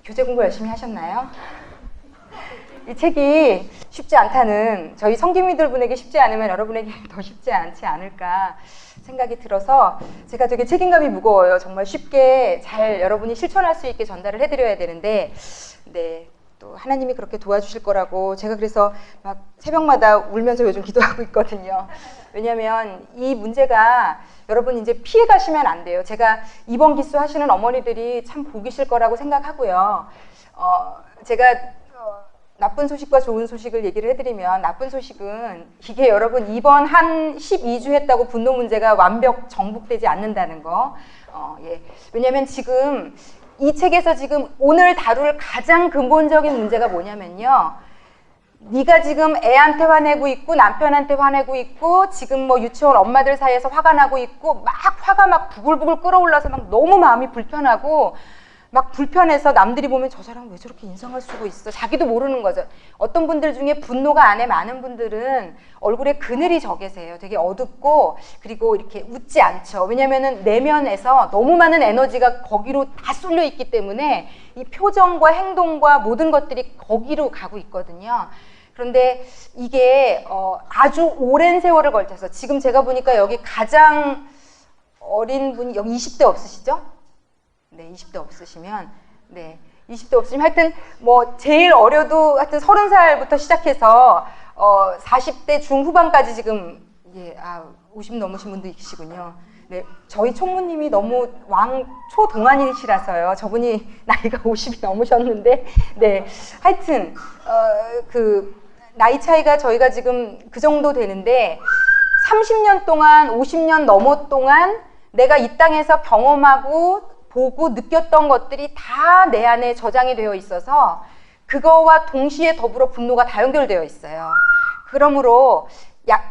교재 공부 열심히 하셨나요? 이 책이 쉽지 않다는, 저희 성기미들 분에게 쉽지 않으면 여러분에게 더 쉽지 않지 않을까 생각이 들어서 제가 되게 책임감이 무거워요. 정말 쉽게 잘 여러분이 실천할 수 있게 전달을 해드려야 되는데, 네, 또 하나님이 그렇게 도와주실 거라고 제가 그래서 막 새벽마다 울면서 요즘 기도하고 있거든요. 왜냐하면 이 문제가 여러분 이제 피해 가시면 안 돼요. 제가 입원 기수 하시는 어머니들이 참 보기 싫을 거라고 생각하고요. 제가 나쁜 소식과 좋은 소식을 얘기를 해드리면, 나쁜 소식은 이게 여러분 입원 한 12주 했다고 분노 문제가 완벽 정복되지 않는다는 거. 예. 왜냐하면 지금 이 책에서 지금 오늘 다룰 가장 근본적인 문제가 뭐냐면요, 네가 지금 애한테 화내고 있고 남편한테 화내고 있고 지금 뭐 유치원 엄마들 사이에서 화가 나고 있고 막 화가 막 부글부글 끓어올라서 막 너무 마음이 불편하고 막 불편해서 남들이 보면 저 사람 왜 저렇게 인상을 쓰고 있어, 자기도 모르는 거죠. 어떤 분들 중에 분노가 안에 많은 분들은 얼굴에 그늘이 져 계세요. 되게 어둡고 그리고 이렇게 웃지 않죠. 왜냐면은 내면에서 너무 많은 에너지가 거기로 다 쏠려 있기 때문에 이 표정과 행동과 모든 것들이 거기로 가고 있거든요. 그런데 이게 아주 오랜 세월을 걸쳐서, 지금 제가 보니까 여기 가장 어린 분이 여기 20대 없으시죠? 네, 20대 없으시면, 네, 20대 없으시면 하여튼 뭐 제일 어려도 하여튼 30살부터 시작해서 40대 중후반까지 지금, 예, 50 넘으신 분도 계시군요. 네, 저희 총무님이 너무 초동안이시라서요. 저분이 나이가 50이 넘으셨는데, 네, 하여튼 그 나이 차이가 저희가 지금 그 정도 되는데 30년 동안 50년 넘어 동안 내가 이 땅에서 경험하고 보고 느꼈던 것들이 다 내 안에 저장이 되어 있어서 그거와 동시에 더불어 분노가 다 연결되어 있어요. 그러므로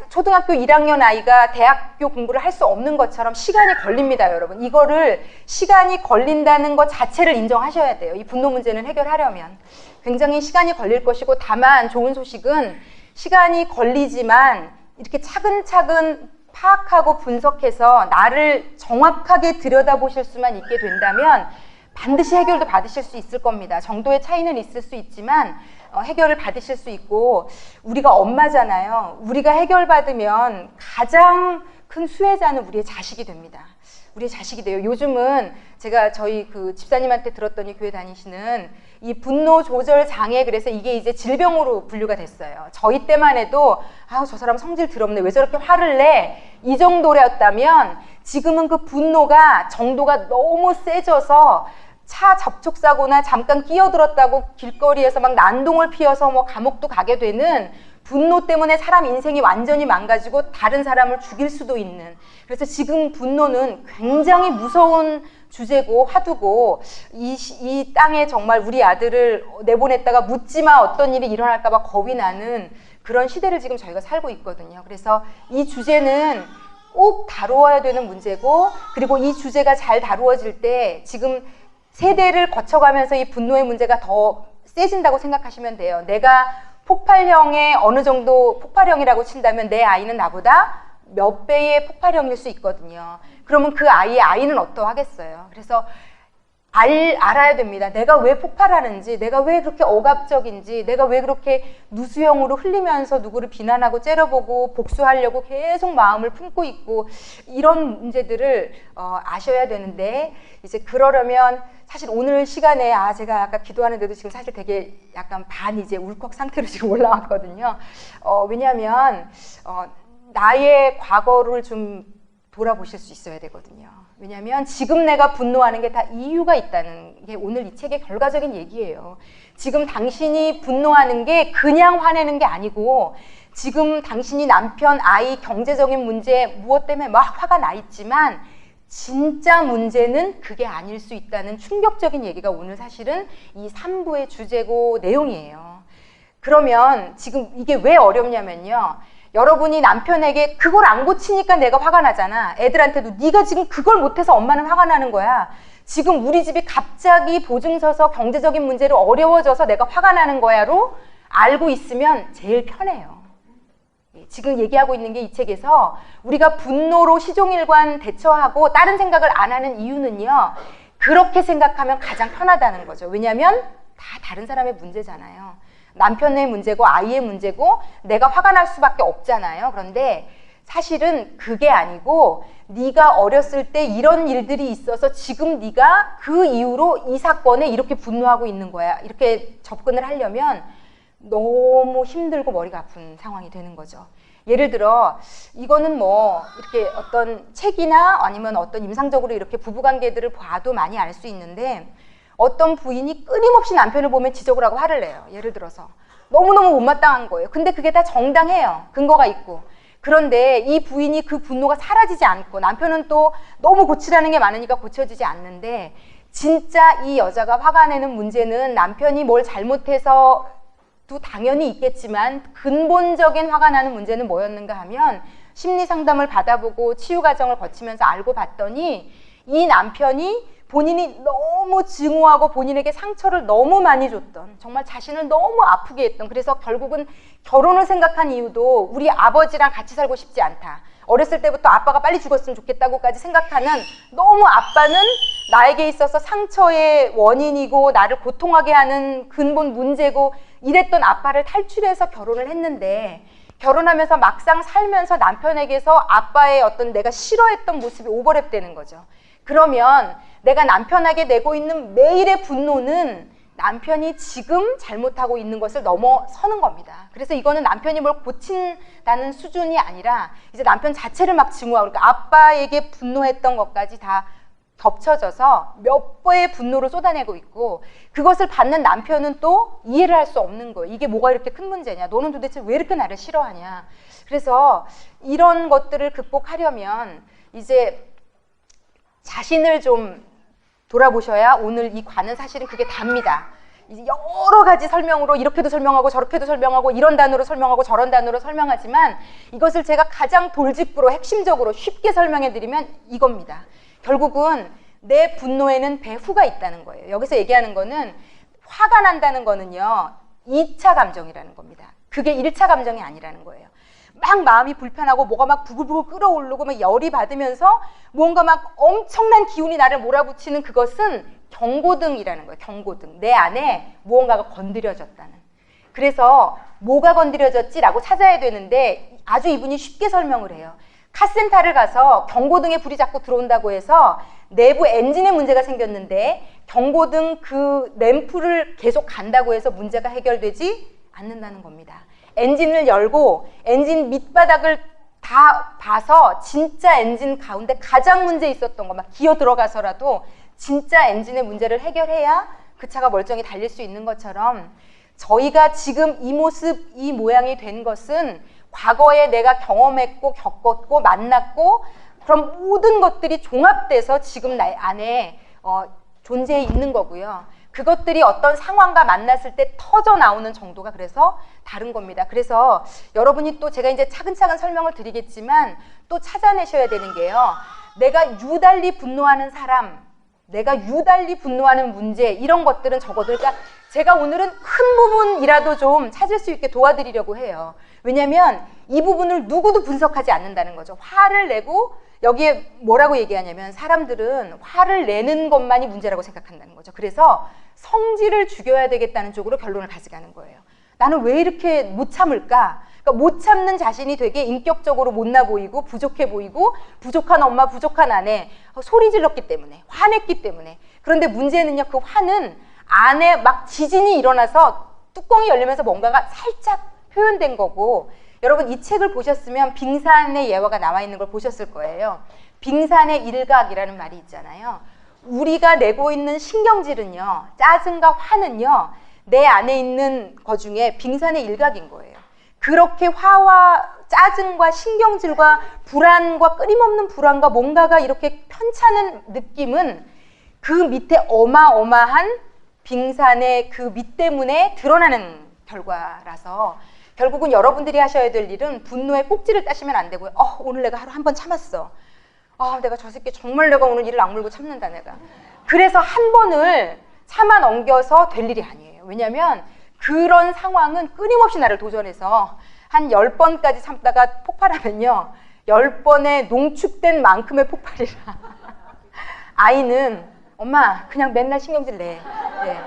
초등학교 1학년 아이가 대학교 공부를 할 수 없는 것처럼 시간이 걸립니다, 여러분. 이거를 시간이 걸린다는 것 자체를 인정하셔야 돼요. 이 분노 문제는 해결하려면 굉장히 시간이 걸릴 것이고, 다만 좋은 소식은 시간이 걸리지만 이렇게 차근차근 파악하고 분석해서 나를 정확하게 들여다보실 수만 있게 된다면 반드시 해결도 받으실 수 있을 겁니다. 정도의 차이는 있을 수 있지만 해결을 받으실 수 있고, 우리가 엄마잖아요. 우리가 해결받으면 가장 큰 수혜자는 우리의 자식이 됩니다. 우리의 자식이 돼요. 요즘은 제가 저희 그 집사님한테 들었더니 교회 다니시는 이 분노 조절 장애, 그래서 이게 이제 질병으로 분류가 됐어요. 저희 때만 해도 저 사람 성질 더럽네, 왜 저렇게 화를 내, 이 정도였다면 지금은 그 분노가 정도가 너무 세져서 차 접촉사고나 잠깐 끼어들었다고 길거리에서 막 난동을 피워서 뭐 감옥도 가게 되는, 분노 때문에 사람 인생이 완전히 망가지고 다른 사람을 죽일 수도 있는, 그래서 지금 분노는 굉장히 무서운 주제고 화두고, 이 땅에 정말 우리 아들을 내보냈다가 묻지마 어떤 일이 일어날까 봐 겁이 나는 그런 시대를 지금 저희가 살고 있거든요. 그래서 이 주제는 꼭 다루어야 되는 문제고, 그리고 이 주제가 잘 다루어질 때 지금 세대를 거쳐가면서 이 분노의 문제가 더 세진다고 생각하시면 돼요. 내가 폭발형의 어느 정도 폭발형이라고 친다면 내 아이는 나보다 몇 배의 폭발형일 수 있거든요. 그러면 그 아이의 아이는 어떠하겠어요? 그래서 알아야 됩니다. 내가 왜 폭발하는지, 내가 왜 그렇게 억압적인지, 내가 왜 그렇게 누수형으로 흘리면서 누구를 비난하고 째려보고 복수하려고 계속 마음을 품고 있고, 이런 문제들을 아셔야 되는데, 이제 그러려면 사실 오늘 시간에 제가 아까 기도하는데도 지금 사실 되게 약간 반 이제 울컥 상태로 지금 올라왔거든요. 왜냐하면 나의 과거를 좀 돌아보실 수 있어야 되거든요. 왜냐하면 지금 내가 분노하는 게 다 이유가 있다는 게 오늘 이 책의 결과적인 얘기예요. 지금 당신이 분노하는 게 그냥 화내는 게 아니고, 지금 당신이 남편, 아이, 경제적인 문제 무엇 때문에 막 화가 나 있지만 진짜 문제는 그게 아닐 수 있다는 충격적인 얘기가 오늘 사실은 이 3부의 주제고 내용이에요. 그러면 지금 이게 왜 어렵냐면요, 여러분이 남편에게 그걸 안 고치니까 내가 화가 나잖아. 애들한테도 네가 지금 그걸 못해서 엄마는 화가 나는 거야. 지금 우리 집이 갑자기 보증 서서 경제적인 문제로 어려워져서 내가 화가 나는 거야로 알고 있으면 제일 편해요. 지금 얘기하고 있는 게 이 책에서 우리가 분노로 시종일관 대처하고 다른 생각을 안 하는 이유는요, 그렇게 생각하면 가장 편하다는 거죠. 왜냐하면 다 다른 사람의 문제잖아요. 남편의 문제고 아이의 문제고 내가 화가 날 수밖에 없잖아요. 그런데 사실은 그게 아니고 네가 어렸을 때 이런 일들이 있어서 지금 네가 그 이후로 이 사건에 이렇게 분노하고 있는 거야. 이렇게 접근을 하려면 너무 힘들고 머리가 아픈 상황이 되는 거죠. 예를 들어 이거는 뭐 이렇게 어떤 책이나 아니면 어떤 임상적으로 이렇게 부부관계들을 봐도 많이 알 수 있는데 어떤 부인이 끊임없이 남편을 보면 지적을 하고 화를 내요. 예를 들어서 너무너무 못마땅한 거예요. 근데 그게 다 정당해요. 근거가 있고. 그런데 이 부인이 그 분노가 사라지지 않고 남편은 또 너무 고치라는 게 많으니까 고쳐지지 않는데 진짜 이 여자가 화가 내는 문제는 남편이 뭘 잘못해서 도 당연히 있겠지만 근본적인 화가 나는 문제는 뭐였는가 하면 심리 상담을 받아보고 치유 과정을 거치면서 알고 봤더니 이 남편이 본인이 너무 증오하고 본인에게 상처를 너무 많이 줬던, 정말 자신을 너무 아프게 했던, 그래서 결국은 결혼을 생각한 이유도 우리 아버지랑 같이 살고 싶지 않다. 어렸을 때부터 아빠가 빨리 죽었으면 좋겠다고까지 생각하는, 너무 아빠는 나에게 있어서 상처의 원인이고 나를 고통하게 하는 근본 문제고 이랬던 아빠를 탈출해서 결혼을 했는데, 결혼하면서 막상 살면서 남편에게서 아빠의 어떤 내가 싫어했던 모습이 오버랩 되는 거죠. 그러면 내가 남편에게 내고 있는 매일의 분노는 남편이 지금 잘못하고 있는 것을 넘어서는 겁니다. 그래서 이거는 남편이 뭘 고친다는 수준이 아니라 이제 남편 자체를 막 증오하고, 그러니까 아빠에게 분노했던 것까지 다 겹쳐져서 몇 번의 분노를 쏟아내고 있고, 그것을 받는 남편은 또 이해를 할 수 없는 거예요. 이게 뭐가 이렇게 큰 문제냐, 너는 도대체 왜 이렇게 나를 싫어하냐. 그래서 이런 것들을 극복하려면 이제 자신을 좀 돌아보셔야 오늘 이 관은 사실은 그게 답니다. 이제 여러 가지 설명으로 이렇게도 설명하고 저렇게도 설명하고 이런 단어로 설명하고 저런 단어로 설명하지만 이것을 제가 가장 돌직구로 핵심적으로 쉽게 설명해 드리면 이겁니다. 결국은 내 분노에는 배후가 있다는 거예요. 여기서 얘기하는 거는 화가 난다는 거는요 2차 감정이라는 겁니다. 그게 1차 감정이 아니라는 거예요. 막 마음이 불편하고 뭐가 막 부글부글 끓어오르고 막 열이 받으면서 뭔가 막 엄청난 기운이 나를 몰아붙이는 그것은 경고등이라는 거예요. 경고등. 내 안에 무언가가 건드려졌다는. 그래서 뭐가 건드려졌지라고 찾아야 되는데 아주 이분이 쉽게 설명을 해요. 카센터를 가서 경고등에 불이 자꾸 들어온다고 해서 내부 엔진에 문제가 생겼는데 경고등 그 램프를 계속 간다고 해서 문제가 해결되지 않는다는 겁니다. 엔진을 열고 엔진 밑바닥을 다 봐서 진짜 엔진 가운데 가장 문제 있었던 거 막 기어 들어가서라도 진짜 엔진의 문제를 해결해야 그 차가 멀쩡히 달릴 수 있는 것처럼 저희가 지금 이 모습, 이 모양이 된 것은 과거에 내가 경험했고 겪었고 만났고 그런 모든 것들이 종합돼서 지금 나 안에 존재해 있는 거고요. 그것들이 어떤 상황과 만났을 때 터져 나오는 정도가 그래서 다른 겁니다. 그래서 여러분이 또 제가 이제 차근차근 설명을 드리겠지만 또 찾아내셔야 되는 게요. 내가 유달리 분노하는 사람, 내가 유달리 분노하는 문제, 이런 것들은 적어도, 그러니까 제가 오늘은 큰 부분이라도 좀 찾을 수 있게 도와드리려고 해요. 왜냐하면 이 부분을 누구도 분석하지 않는다는 거죠. 화를 내고 여기에 뭐라고 얘기하냐면 사람들은 화를 내는 것만이 문제라고 생각한다는 거죠. 그래서 성질을 죽여야 되겠다는 쪽으로 결론을 가져가는 거예요. 나는 왜 이렇게 못 참을까? 그러니까 못 참는 자신이 되게 인격적으로 못나 보이고 부족해 보이고 부족한 엄마, 부족한 아내, 소리 질렀기 때문에, 화냈기 때문에. 그런데 문제는요, 그 화는 안에 막 지진이 일어나서 뚜껑이 열리면서 뭔가가 살짝 표현된 거고, 여러분 이 책을 보셨으면 빙산의 예화가 나와 있는 걸 보셨을 거예요. 빙산의 일각이라는 말이 있잖아요. 우리가 내고 있는 신경질은요, 짜증과 화는요, 내 안에 있는 것 중에 빙산의 일각인 거예요. 그렇게 화와 짜증과 신경질과 불안과 끊임없는 불안과 뭔가가 이렇게 편찮은 느낌은 그 밑에 어마어마한 빙산의 그 밑 때문에 드러나는 결과라서 결국은 여러분들이 하셔야 될 일은 분노의 꼭지를 따시면 안 되고요. 오늘 내가 하루 한 번 참았어. 내가 저 새끼 정말 내가 오늘 이를 악물고 참는다 내가. 그래서 한 번을 참아 넘겨서 될 일이 아니에요. 왜냐하면 그런 상황은 끊임없이 나를 도전해서 한 10번까지 참다가 폭발하면요. 10번에 농축된 만큼의 폭발이라. 아이는 엄마 그냥 맨날 신경질 내. 네.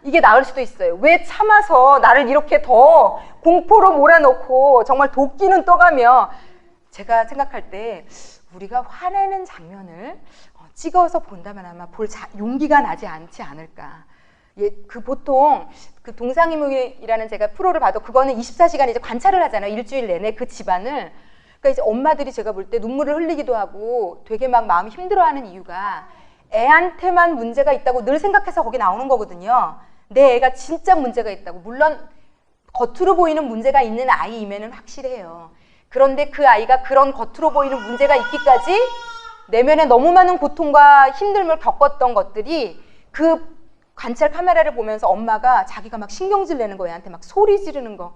이게 나을 수도 있어요. 왜 참아서 나를 이렇게 더 공포로 몰아넣고 정말 도끼는 떠가며. 제가 생각할 때 우리가 화내는 장면을 찍어서 본다면 아마 볼 용기가 나지 않지 않을까. 예, 그 보통 그 동상이몽이라는 제가 프로를 봐도 그거는 24시간 이제 관찰을 하잖아요. 일주일 내내 그 집안을. 그러니까 이제 엄마들이 제가 볼 때 눈물을 흘리기도 하고 되게 막 마음이 힘들어하는 이유가 애한테만 문제가 있다고 늘 생각해서 거기 나오는 거거든요. 내 애가 진짜 문제가 있다고. 물론 겉으로 보이는 문제가 있는 아이임에는 확실해요. 그런데 그 아이가 그런 겉으로 보이는 문제가 있기까지 내면에 너무 많은 고통과 힘듦을 겪었던 것들이 그 관찰 카메라를 보면서 엄마가 자기가 막 신경질 내는 거예요. 애한테 막 소리 지르는 거.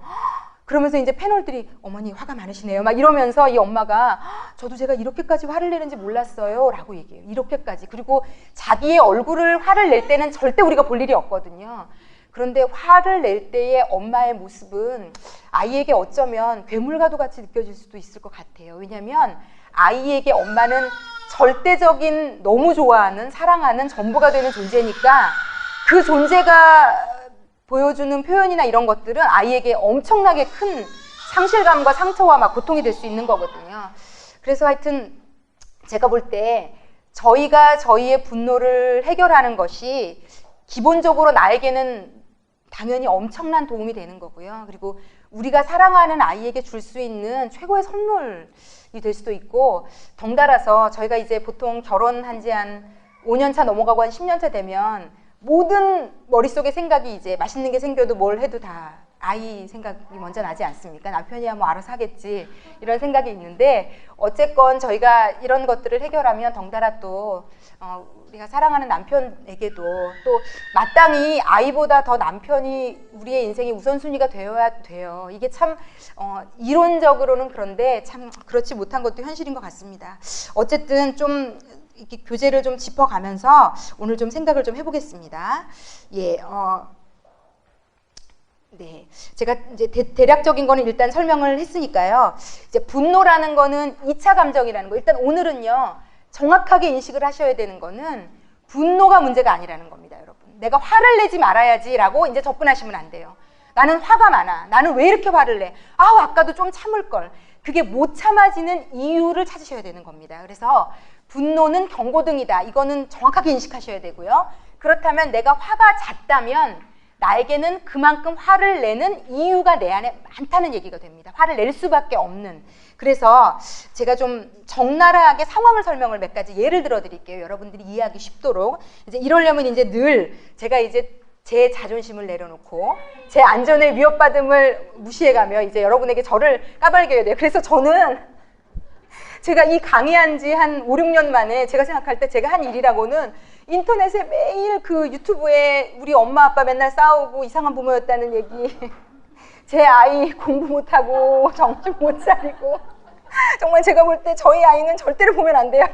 그러면서 이제 패널들이 어머니 화가 많으시네요. 막 이러면서 이 엄마가 저도 제가 이렇게까지 화를 내는지 몰랐어요. 라고 얘기해요. 이렇게까지. 그리고 자기의 얼굴을 화를 낼 때는 절대 우리가 볼 일이 없거든요. 그런데 화를 낼 때의 엄마의 모습은 아이에게 어쩌면 괴물과도 같이 느껴질 수도 있을 것 같아요. 왜냐하면 아이에게 엄마는 절대적인 너무 좋아하는 사랑하는 전부가 되는 존재니까 그 존재가 보여주는 표현이나 이런 것들은 아이에게 엄청나게 큰 상실감과 상처와 막 고통이 될 수 있는 거거든요. 그래서 하여튼 제가 볼 때 저희가 저희의 분노를 해결하는 것이 기본적으로 나에게는 당연히 엄청난 도움이 되는 거고요. 그리고 우리가 사랑하는 아이에게 줄 수 있는 최고의 선물이 될 수도 있고, 덩달아서 저희가 이제 보통 결혼한 지 한 5년 차 넘어가고 한 10년 차 되면 모든 머릿속에 생각이 이제 맛있는 게 생겨도 뭘 해도 다 아이 생각이 먼저 나지 않습니까? 남편이야 뭐 알아서 하겠지 이런 생각이 있는데, 어쨌건 저희가 이런 것들을 해결하면 덩달아 또 우리가 사랑하는 남편에게도 또 마땅히 아이보다 더 남편이 우리의 인생의 우선순위가 되어야 돼요. 이게 참 이론적으로는 그런데 참 그렇지 못한 것도 현실인 것 같습니다. 어쨌든 좀 이렇게 교재를 좀 짚어가면서 오늘 좀 생각을 좀 해보겠습니다. 예, 네, 제가 이제 대략적인 거는 일단 설명을 했으니까요. 이제 분노라는 거는 2차 감정이라는 거. 일단 오늘은요, 정확하게 인식을 하셔야 되는 거는 분노가 문제가 아니라는 겁니다, 여러분. 내가 화를 내지 말아야지라고 이제 접근하시면 안 돼요. 나는 화가 많아. 나는 왜 이렇게 화를 내? 아까도 좀 참을 걸. 그게 못 참아지는 이유를 찾으셔야 되는 겁니다. 그래서 분노는 경고등이다. 이거는 정확하게 인식하셔야 되고요. 그렇다면 내가 화가 잦다면 나에게는 그만큼 화를 내는 이유가 내 안에 많다는 얘기가 됩니다. 화를 낼 수밖에 없는. 그래서 제가 좀 적나라하게 상황을 설명을 몇 가지 예를 들어 드릴게요. 여러분들이 이해하기 쉽도록. 이제 이러려면 이제 늘 제가 이제 제 자존심을 내려놓고 제 안전을 위협받음을 무시해가며 이제 여러분에게 저를 까발겨야 돼요. 그래서 저는 제가 이 강의한 지 한 5, 6년 만에 제가 생각할 때 제가 한 일이라고는 인터넷에 매일 그 유튜브에 우리 엄마 아빠 맨날 싸우고 이상한 부모였다는 얘기, 제 아이 공부 못하고 정신 못 차리고, 정말 제가 볼 때 저희 아이는 절대로 보면 안 돼요.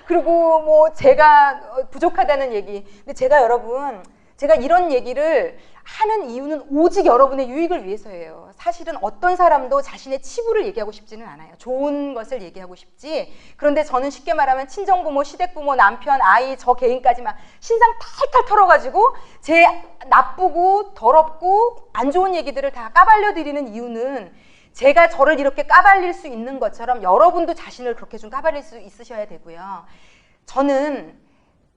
그리고 뭐 제가 부족하다는 얘기. 근데 제가 여러분, 제가 이런 얘기를 하는 이유는 오직 여러분의 유익을 위해서예요. 사실은 어떤 사람도 자신의 치부를 얘기하고 싶지는 않아요. 좋은 것을 얘기하고 싶지. 그런데 저는 쉽게 말하면 친정부모, 시댁부모, 남편, 아이, 저 개인까지만 신상 탈탈 털어가지고 제 나쁘고 더럽고 안 좋은 얘기들을 다 까발려 드리는 이유는 제가 저를 이렇게 까발릴 수 있는 것처럼 여러분도 자신을 그렇게 좀 까발릴 수 있으셔야 되고요. 저는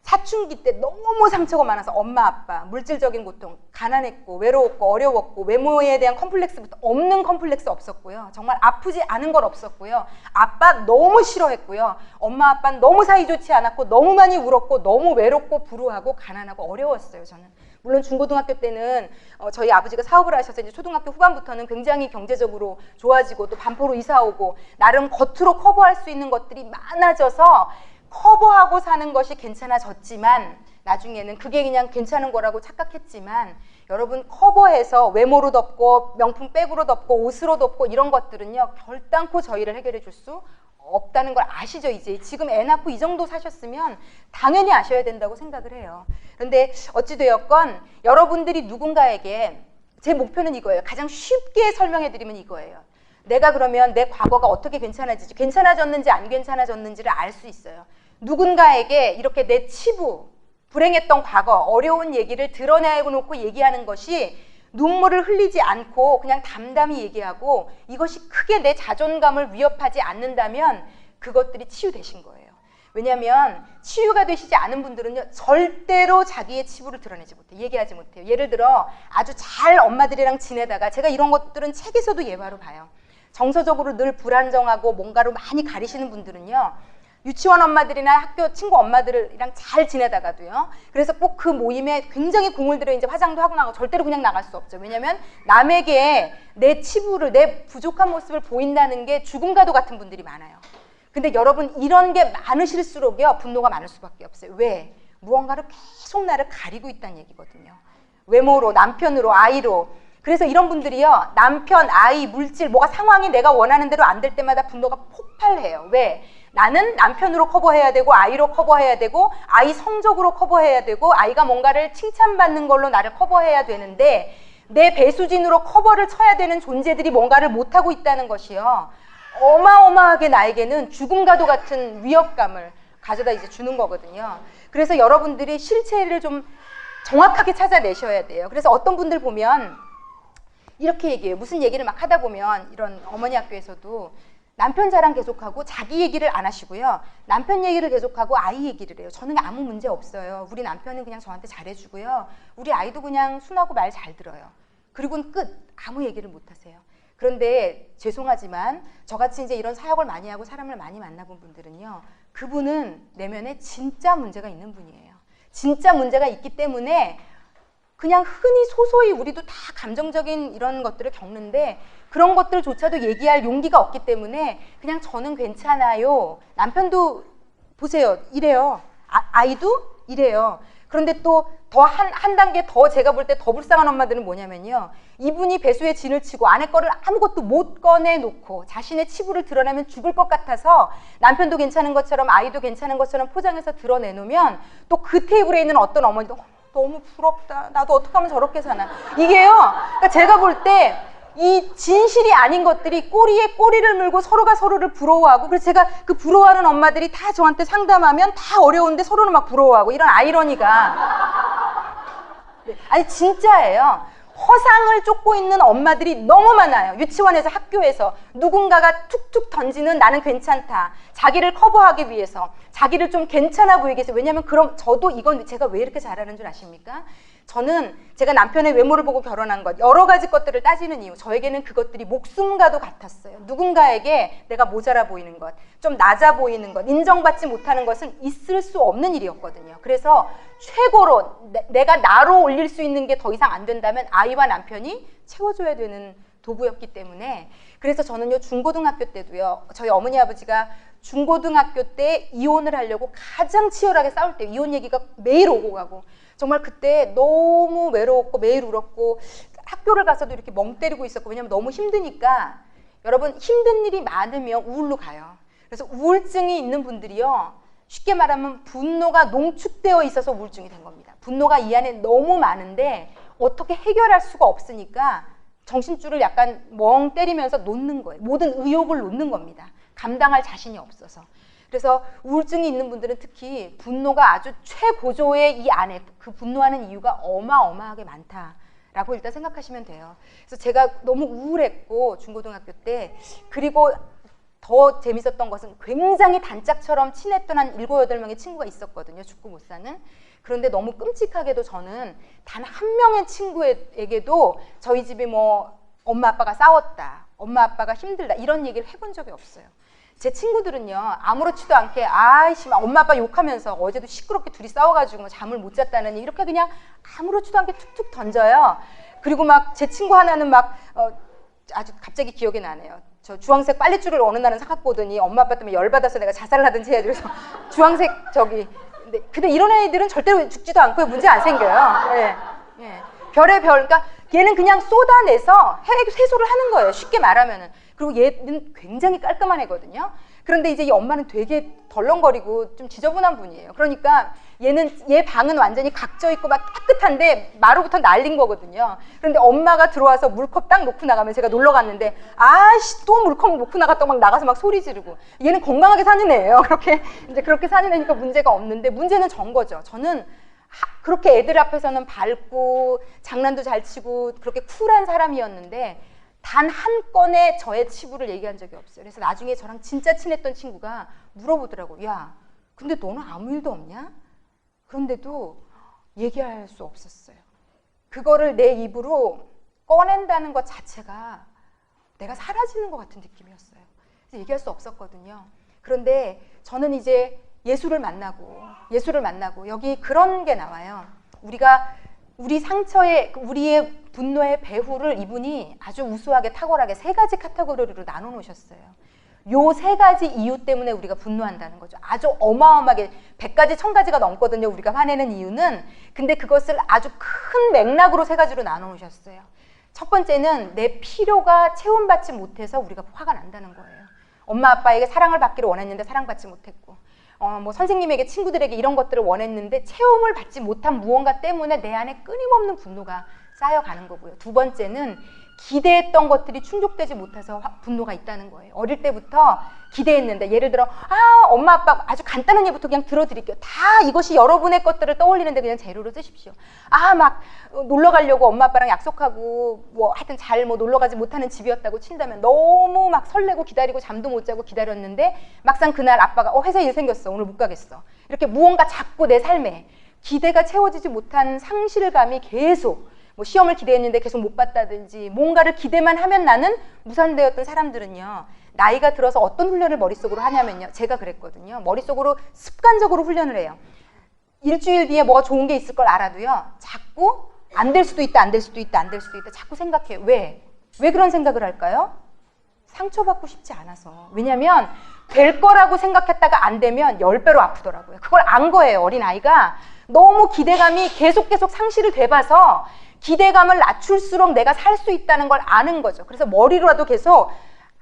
사춘기 때 너무 상처가 많아서 엄마, 아빠, 물질적인 고통, 가난했고 외로웠고 어려웠고 외모에 대한 컴플렉스부터 없는 컴플렉스 없었고요. 정말 아프지 않은 건 없었고요. 아빠 너무 싫어했고요. 엄마, 아빠는 너무 사이 좋지 않았고 너무 많이 울었고 너무 외롭고 불우하고 가난하고 어려웠어요. 저는. 물론 중고등학교 때는 저희 아버지가 사업을 하셔서 이제 초등학교 후반부터는 굉장히 경제적으로 좋아지고 또 반포로 이사 오고 나름 겉으로 커버할 수 있는 것들이 많아져서 커버하고 사는 것이 괜찮아졌지만, 나중에는 그게 그냥 괜찮은 거라고 착각했지만, 여러분 커버해서 외모로 덮고 명품 백으로 덮고 옷으로 덮고 이런 것들은요 결단코 저희를 해결해 줄 수 없다는 걸 아시죠? 이제 지금 애 낳고 이 정도 사셨으면 당연히 아셔야 된다고 생각을 해요. 그런데 어찌되었건 여러분들이 누군가에게, 제 목표는 이거예요. 가장 쉽게 설명해 드리면 이거예요. 내가 그러면 내 과거가 어떻게 괜찮아졌는지 안 괜찮아졌는지를 알 수 있어요. 누군가에게 이렇게 내 치부, 불행했던 과거, 어려운 얘기를 드러내놓고 얘기하는 것이 눈물을 흘리지 않고 그냥 담담히 얘기하고 이것이 크게 내 자존감을 위협하지 않는다면 그것들이 치유되신 거예요. 왜냐하면 치유가 되시지 않은 분들은요 절대로 자기의 치부를 드러내지 못해요. 얘기하지 못해요. 예를 들어 아주 잘 엄마들이랑 지내다가 제가 이런 것들은 책에서도 예화로 봐요. 정서적으로 늘 불안정하고 뭔가로 많이 가리시는 분들은요 유치원 엄마들이나 학교 친구 엄마들이랑 잘 지내다가도요. 그래서 꼭 그 모임에 굉장히 공을 들여 이제 화장도 하고 나가고 절대로 그냥 나갈 수 없죠. 왜냐하면 남에게 내 치부를, 내 부족한 모습을 보인다는 게 죽음과도 같은 분들이 많아요. 근데 여러분 이런 게 많으실수록요 분노가 많을 수밖에 없어요. 왜? 무언가를 계속 나를 가리고 있다는 얘기거든요. 외모로, 남편으로, 아이로. 그래서 이런 분들이요 남편, 아이, 물질, 뭐가 상황이 내가 원하는 대로 안 될 때마다 분노가 폭발해요. 왜? 나는 남편으로 커버해야 되고 아이로 커버해야 되고 아이 성적으로 커버해야 되고 아이가 뭔가를 칭찬받는 걸로 나를 커버해야 되는데 내 배수진으로 커버를 쳐야 되는 존재들이 뭔가를 못하고 있다는 것이요 어마어마하게 나에게는 죽음과도 같은 위협감을 가져다 이제 주는 거거든요. 그래서 여러분들이 실체를 좀 정확하게 찾아내셔야 돼요. 그래서 어떤 분들 보면 이렇게 얘기해요. 무슨 얘기를 막 하다 보면 이런 어머니 학교에서도 남편 자랑 계속하고 자기 얘기를 안 하시고요. 남편 얘기를 계속하고 아이 얘기를 해요. 저는 아무 문제 없어요. 우리 남편은 그냥 저한테 잘해주고요. 우리 아이도 그냥 순하고 말 잘 들어요. 그리고는 끝. 아무 얘기를 못 하세요. 그런데 죄송하지만 저같이 이제 이런 사역을 많이 하고 사람을 많이 만나본 분들은요. 그분은 내면에 진짜 문제가 있는 분이에요. 진짜 문제가 있기 때문에 그냥 흔히 소소히 우리도 다 감정적인 이런 것들을 겪는데 그런 것들조차도 얘기할 용기가 없기 때문에 그냥 저는 괜찮아요. 남편도 보세요. 이래요. 아이도 이래요. 그런데 또 더 한 단계 더 제가 볼 때 더 불쌍한 엄마들은 뭐냐면요. 이분이 배수에 진을 치고 아내 거를 아무것도 못 꺼내놓고 자신의 치부를 드러내면 죽을 것 같아서 남편도 괜찮은 것처럼 아이도 괜찮은 것처럼 포장해서 드러내놓으면 또 그 테이블에 있는 어떤 어머니도 너무 부럽다. 나도 어떻게 하면 저렇게 사나. 이게요. 그러니까 제가 볼 때 이 진실이 아닌 것들이 꼬리에 꼬리를 물고 서로가 서로를 부러워하고 그래서 제가 그 부러워하는 엄마들이 다 저한테 상담하면 다 어려운데 서로는 막 부러워하고 이런 아이러니가 아니 진짜예요. 허상을 쫓고 있는 엄마들이 너무 많아요. 유치원에서 학교에서 누군가가 툭툭 던지는 나는 괜찮다. 자기를 커버하기 위해서 자기를 좀 괜찮아 보이기 위해서. 왜냐하면 그럼 저도 이건 제가 왜 이렇게 잘하는 줄 아십니까? 저는 제가 남편의 외모를 보고 결혼한 것 여러 가지 것들을 따지는 이유 저에게는 그것들이 목숨과도 같았어요. 누군가에게 내가 모자라 보이는 것 좀 낮아 보이는 것 인정받지 못하는 것은 있을 수 없는 일이었거든요. 그래서 최고로 내가 나로 올릴 수 있는 게 더 이상 안 된다면 아이와 남편이 채워줘야 되는 도구였기 때문에 그래서 저는요 중고등학교 때도요 저희 어머니 아버지가 중고등학교 때 이혼을 하려고 가장 치열하게 싸울 때 이혼 얘기가 매일 오고 가고 정말 그때 너무 외로웠고 매일 울었고 학교를 가서도 이렇게 멍 때리고 있었고 왜냐면 너무 힘드니까 여러분 힘든 일이 많으면 우울로 가요. 그래서 우울증이 있는 분들이요 쉽게 말하면 분노가 농축되어 있어서 우울증이 된 겁니다. 분노가 이 안에 너무 많은데 어떻게 해결할 수가 없으니까 정신줄을 약간 멍 때리면서 놓는 거예요. 모든 의욕을 놓는 겁니다. 감당할 자신이 없어서. 그래서 우울증이 있는 분들은 특히 분노가 아주 최고조의 이 안에 그 분노하는 이유가 어마어마하게 많다라고 일단 생각하시면 돼요. 그래서 제가 너무 우울했고 중고등학교 때 그리고 더 재밌었던 것은 굉장히 단짝처럼 친했던 한 7, 8명의 친구가 있었거든요. 죽고 못 사는. 그런데 너무 끔찍하게도 저는 단 한 명의 친구에게도 저희 집이 뭐 엄마 아빠가 싸웠다. 엄마 아빠가 힘들다. 이런 얘기를 해본 적이 없어요. 제 친구들은요 아무렇지도 않게 아이씨 막 엄마 아빠 욕하면서 어제도 시끄럽게 둘이 싸워가지고 잠을 못 잤다느니 이렇게 그냥 아무렇지도 않게 툭툭 던져요. 그리고 막 제 친구 하나는 막 아주 갑자기 기억이 나네요. 저 주황색 빨랫줄을 어느 날은 사갖고 오더니 엄마 아빠 때문에 열받아서 내가 자살을 하든지 해야 돼서 주황색 저기 근데 이런 애들은 절대로 죽지도 않고요. 문제 안 생겨요. 예. 예. 별의 별 그러니까 얘는 그냥 쏟아내서 해소를 하는 거예요. 쉽게 말하면은. 그리고 얘는 굉장히 깔끔한 애거든요. 그런데 이제 이 엄마는 되게 덜렁거리고 좀 지저분한 분이에요. 그러니까 얘 방은 완전히 각져 있고 막 깨끗한데 마루부터 날린 거거든요. 그런데 엄마가 들어와서 물컵 딱 놓고 나가면 제가 놀러 갔는데 아씨 또 물컵 놓고 나갔다고 막 나가서 막 소리 지르고 얘는 건강하게 사는 애예요. 그렇게 사는 애니까 문제가 없는데 문제는 전 거죠. 저는 그렇게 애들 앞에서는 밝고 장난도 잘 치고 그렇게 쿨한 사람이었는데 단 한 건의 저의 치부를 얘기한 적이 없어요. 그래서 나중에 저랑 진짜 친했던 친구가 물어보더라고. 야, 근데 너는 아무 일도 없냐? 그런데도 얘기할 수 없었어요. 그거를 내 입으로 꺼낸다는 것 자체가 내가 사라지는 것 같은 느낌이었어요. 그래서 얘기할 수 없었거든요. 그런데 저는 이제 예수를 만나고 여기 그런 게 나와요. 우리 상처에 우리의 분노의 배후를 이분이 아주 우수하게 탁월하게 세 가지 카테고리로 나눠 놓으셨어요. 요 세 가지 이유 때문에 우리가 분노한다는 거죠. 아주 어마어마하게 100가지 1000가지가 넘거든요. 우리가 화내는 이유는. 근데 그것을 아주 큰 맥락으로 세 가지로 나눠 놓으셨어요. 첫 번째는 내 필요가 채움받지 못해서 우리가 화가 난다는 거예요. 엄마 아빠에게 사랑을 받기를 원했는데 사랑받지 못했고 뭐 선생님에게 친구들에게 이런 것들을 원했는데 체험을 받지 못한 무언가 때문에 내 안에 끊임없는 분노가 쌓여가는 거고요. 두 번째는 기대했던 것들이 충족되지 못해서 분노가 있다는 거예요. 어릴 때부터 기대했는데 예를 들어 엄마 아빠 아주 간단한 예부터 그냥 들어드릴게요. 다 이것이 여러분의 것들을 떠올리는데 그냥 재료로 쓰십시오. 막 놀러 가려고 엄마 아빠랑 약속하고 뭐 하여튼 잘 뭐 놀러 가지 못하는 집이었다고 친다면 너무 막 설레고 기다리고 잠도 못 자고 기다렸는데 막상 그날 아빠가 회사에 일 생겼어. 오늘 못 가겠어. 이렇게 무언가 자꾸 내 삶에 기대가 채워지지 못한 상실감이 계속 뭐 시험을 기대했는데 계속 못 봤다든지 뭔가를 기대만 하면 나는 무산되었던 사람들은요. 나이가 들어서 어떤 훈련을 머릿속으로 하냐면요. 제가 그랬거든요. 머릿속으로 습관적으로 훈련을 해요. 일주일 뒤에 뭐가 좋은 게 있을 걸 알아도요. 자꾸 안 될 수도 있다. 자꾸 생각해요. 왜 그런 생각을 할까요? 상처받고 싶지 않아서. 왜냐면 될 거라고 생각했다가 안 되면 10배로 아프더라고요. 그걸 안 거예요. 어린아이가 너무 기대감이 계속 상실을 돼봐서 기대감을 낮출수록 내가 살 수 있다는 걸 아는 거죠. 그래서 머리로라도 계속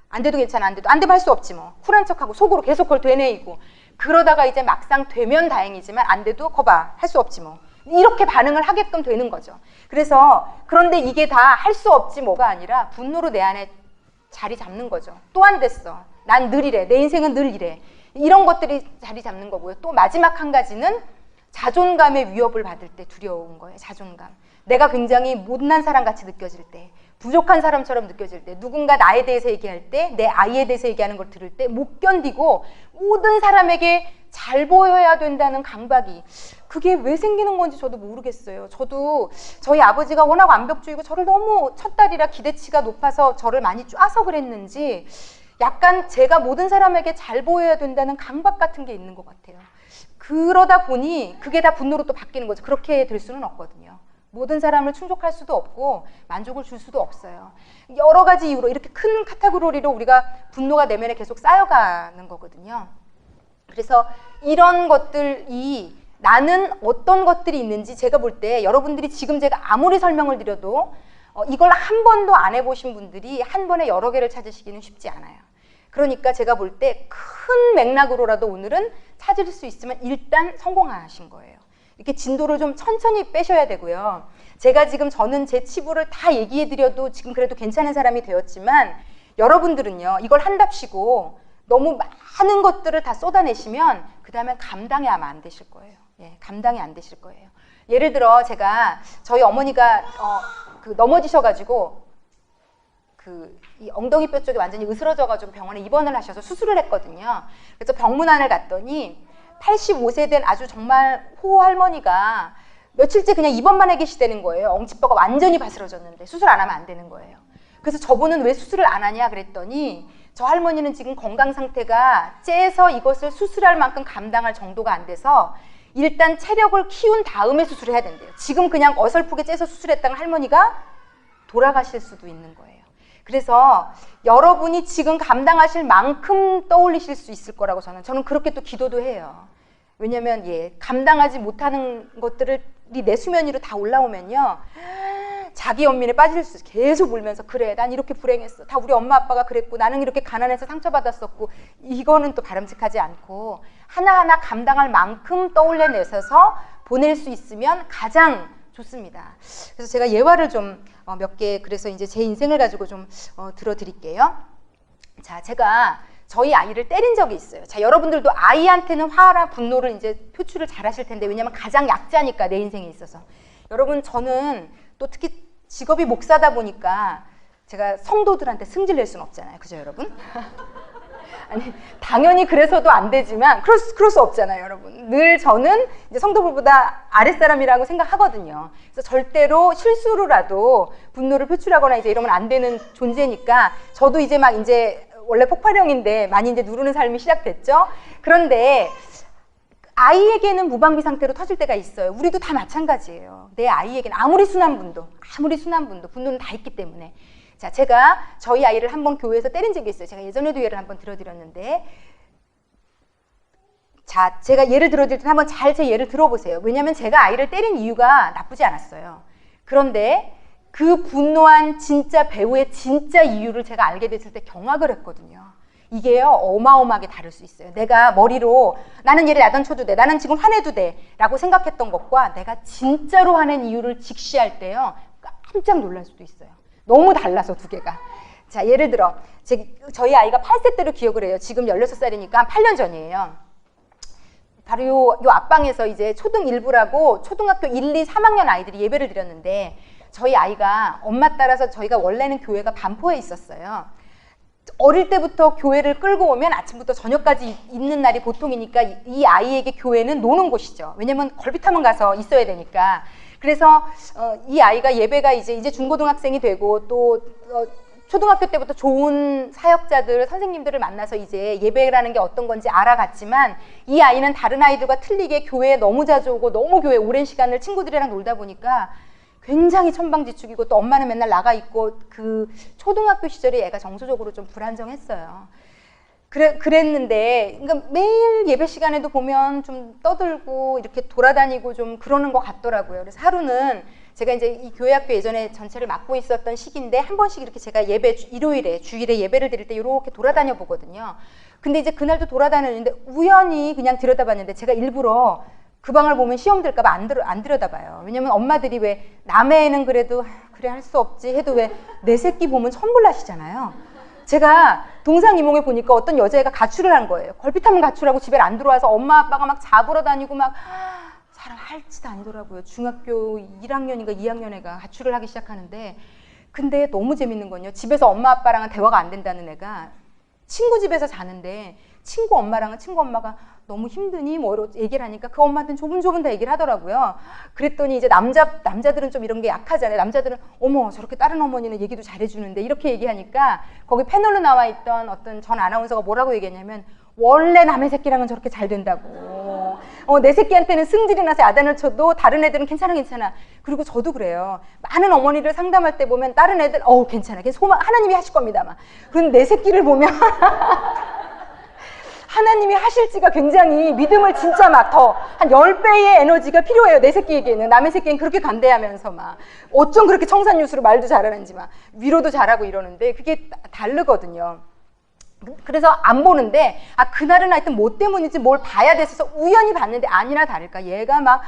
안 돼도 괜찮아, 안 되면 할 수 없지 뭐. 쿨한 척하고 속으로 계속 그걸 되뇌이고 그러다가 이제 막상 되면 다행이지만 안 돼도 거봐, 할 수 없지 뭐. 이렇게 반응을 하게끔 되는 거죠. 그런데 이게 다 할 수 없지 뭐가 아니라 분노로 내 안에 자리 잡는 거죠. 또 안 됐어. 난 늘 이래. 내 인생은 늘 이래. 이런 것들이 자리 잡는 거고요. 또 마지막 한 가지는 자존감의 위협을 받을 때 두려운 거예요. 자존감. 내가 굉장히 못난 사람같이 느껴질 때, 부족한 사람처럼 느껴질 때, 누군가 나에 대해서 얘기할 때, 내 아이에 대해서 얘기하는 걸 들을 때 못 견디고 모든 사람에게 잘 보여야 된다는 강박이, 그게 왜 생기는 건지 저도 모르겠어요. 저도 저희 아버지가 워낙 완벽주의고 저를 너무 첫딸이라 기대치가 높아서 저를 많이 쪼아서 그랬는지 약간 제가 모든 사람에게 잘 보여야 된다는 강박 같은 게 있는 것 같아요. 그러다 보니 그게 다 분노로 또 바뀌는 거죠. 그렇게 될 수는 없거든요. 모든 사람을 충족할 수도 없고 만족을 줄 수도 없어요. 여러 가지 이유로 이렇게 큰 카테고리로 우리가 분노가 내면에 계속 쌓여가는 거거든요. 그래서 이런 것들이 나는 어떤 것들이 있는지 제가 볼 때 여러분들이 지금 제가 아무리 설명을 드려도 이걸 한 번도 안 해보신 분들이 한 번에 여러 개를 찾으시기는 쉽지 않아요. 그러니까 제가 볼 때 큰 맥락으로라도 오늘은 찾을 수 있으면 일단 성공하신 거예요. 이렇게 진도를 좀 천천히 빼셔야 되고요. 제가 지금 저는 제 치부를 다 얘기해드려도 지금 그래도 괜찮은 사람이 되었지만 여러분들은요. 이걸 한답시고 너무 많은 것들을 다 쏟아내시면 그 다음에 감당이 아마 안 되실 거예요. 감당이 안 되실 거예요. 예를 들어 제가 저희 어머니가 넘어지셔가지고 이 엉덩이 뼈 쪽이 완전히 으스러져가지고 병원에 입원을 하셔서 수술을 했거든요. 그래서 병문안을 갔더니 85세 된 아주 정말 호할머니가 며칠째 그냥 입원만 해 계시다는 거예요. 엉치뼈가 완전히 바스러졌는데 수술 안 하면 안 되는 거예요. 그래서 저분은 왜 수술을 안 하냐 그랬더니 저 할머니는 지금 건강 상태가 째서 이것을 수술할 만큼 감당할 정도가 안 돼서 일단 체력을 키운 다음에 수술을 해야 된대요. 지금 그냥 어설프게 째서 수술했다가 할머니가 돌아가실 수도 있는 거예요. 그래서 여러분이 지금 감당하실 만큼 떠올리실 수 있을 거라고 저는 그렇게 또 기도도 해요. 왜냐면 감당하지 못하는 것들이 내 수면 위로 다 올라오면요. 자기 연민에 빠질 수 있어. 계속 울면서 그래 난 이렇게 불행했어. 다 우리 엄마 아빠가 그랬고 나는 이렇게 가난해서 상처받았었고 이거는 또 바람직하지 않고 하나하나 감당할 만큼 떠올려내서 보낼 수 있으면 가장 좋습니다. 그래서 제가 예화를 좀 몇 개 그래서 이제 제 인생을 가지고 좀 들어드릴게요. 자, 제가 저희 아이를 때린 적이 있어요. 자, 여러분들도 아이한테는 화나 분노를 이제 표출을 잘 하실 텐데 왜냐면 가장 약자니까 내 인생에 있어서. 여러분 저는 또 특히 직업이 목사다 보니까 제가 성도들한테 승질 낼 수는 없잖아요. 그죠 여러분? 아니 당연히 그래서도 안 되지만 그럴 수 없잖아요 여러분. 늘 저는 이제 성도들보다 아랫사람이라고 생각하거든요. 그래서 절대로 실수로라도 분노를 표출하거나 이제 이러면 안 되는 존재니까 저도 이제 막 이제 원래 폭발형인데 많이 이제 누르는 삶이 시작됐죠. 그런데 아이에게는 무방비 상태로 터질 때가 있어요. 우리도 다 마찬가지예요. 내 아이에게는 아무리 순한 분도 분노는 다 있기 때문에. 자, 제가 저희 아이를 한번 교회에서 때린 적이 있어요. 제가 예전에도 예를 한번 들어드렸는데, 자, 제가 예를 들어드릴 때 한번 잘 제 예를 들어보세요. 왜냐하면 제가 아이를 때린 이유가 나쁘지 않았어요. 그런데 그 분노한 진짜 배우의 진짜 이유를 제가 알게 됐을 때 경악을 했거든요. 이게요 어마어마하게 다를 수 있어요. 내가 머리로 나는 얘를 야단쳐도 돼, 나는 지금 화내도 돼 라고 생각했던 것과 내가 진짜로 화낸 이유를 직시할 때요 깜짝 놀랄 수도 있어요. 너무 달라서 두 개가. 자, 예를 들어 저희 아이가 8세 때로 기억을 해요. 지금 16살이니까 8년 전이에요. 바로 요 앞방에서 이제 초등 1부라고 초등학교 1, 2, 3학년 아이들이 예배를 드렸는데 저희 아이가 엄마 따라서 저희가 원래는 교회가 반포에 있었어요. 어릴 때부터 교회를 끌고 오면 아침부터 저녁까지 있는 날이 보통이니까 이 아이에게 교회는 노는 곳이죠. 왜냐면 걸핏하면 가서 있어야 되니까. 그래서 이 아이가 예배가 이제 중고등학생이 되고 또 초등학교 때부터 좋은 사역자들, 선생님들을 만나서 이제 예배라는 게 어떤 건지 알아갔지만 이 아이는 다른 아이들과 틀리게 교회에 너무 자주 오고 너무 교회 오랜 시간을 친구들이랑 놀다 보니까 굉장히 천방지축이고 또 엄마는 맨날 나가 있고 그 초등학교 시절에 애가 정서적으로 좀 불안정했어요. 그랬는데 그러니까 매일 예배 시간에도 보면 좀 떠들고 이렇게 돌아다니고 좀 그러는 것 같더라고요. 그래서 하루는 제가 이제 이 교회학교 예전에 전체를 맡고 있었던 시기인데 한 번씩 이렇게 제가 주일에 예배를 드릴 때 이렇게 돌아다녀 보거든요. 근데 이제 그날도 돌아다녔는데 우연히 그냥 들여다봤는데 제가 일부러 그 방을 보면 시험 들까봐 안 들여다봐요. 왜냐면 엄마들이 왜 남의 애는 그래도 그래 할 수 없지 해도 왜 내 새끼 보면 천불나시잖아요. 제가 동상이몽에 보니까 어떤 여자애가 가출을 한 거예요. 걸핏하면 가출하고 집에 안 들어와서 엄마 아빠가 막 잡으러 다니고 막 사람 할 짓 아니더라고요. 중학교 1학년인가 2학년 애가 가출을 하기 시작하는데 근데 너무 재밌는 건요. 집에서 엄마 아빠랑은 대화가 안 된다는 애가 친구 집에서 자는데 친구 엄마가 너무 힘드니 뭐 얘기를 하니까 그 엄마한테는 조분조분 다 얘기를 하더라고요. 그랬더니 이제 남자들은 좀 이런 게 약하잖아요. 남자들은 어머 저렇게 다른 어머니는 얘기도 잘해주는데 이렇게 얘기하니까 거기 패널로 나와 있던 어떤 전 아나운서가 뭐라고 얘기했냐면 원래 남의 새끼랑은 저렇게 잘 된다고. 내 새끼한테는 승질이 나서 야단을 쳐도 다른 애들은 괜찮아. 그리고 저도 그래요. 많은 어머니를 상담할 때 보면 다른 애들 괜찮아. 하나님이 하실 겁니다. 막. 그런데 내 새끼를 보면 하나님이 하실지가 굉장히 믿음을 진짜 막 더 한 10배의 에너지가 필요해요. 내 새끼에게는. 남의 새끼는 그렇게 간대하면서 막 어쩜 그렇게 청산유수로 말도 잘하는지 막 위로도 잘하고 이러는데 그게 다르거든요. 그래서 안 보는데 그날은 하여튼 뭐 때문인지 뭘 봐야 돼서 우연히 봤는데 아니나 다를까 얘가 막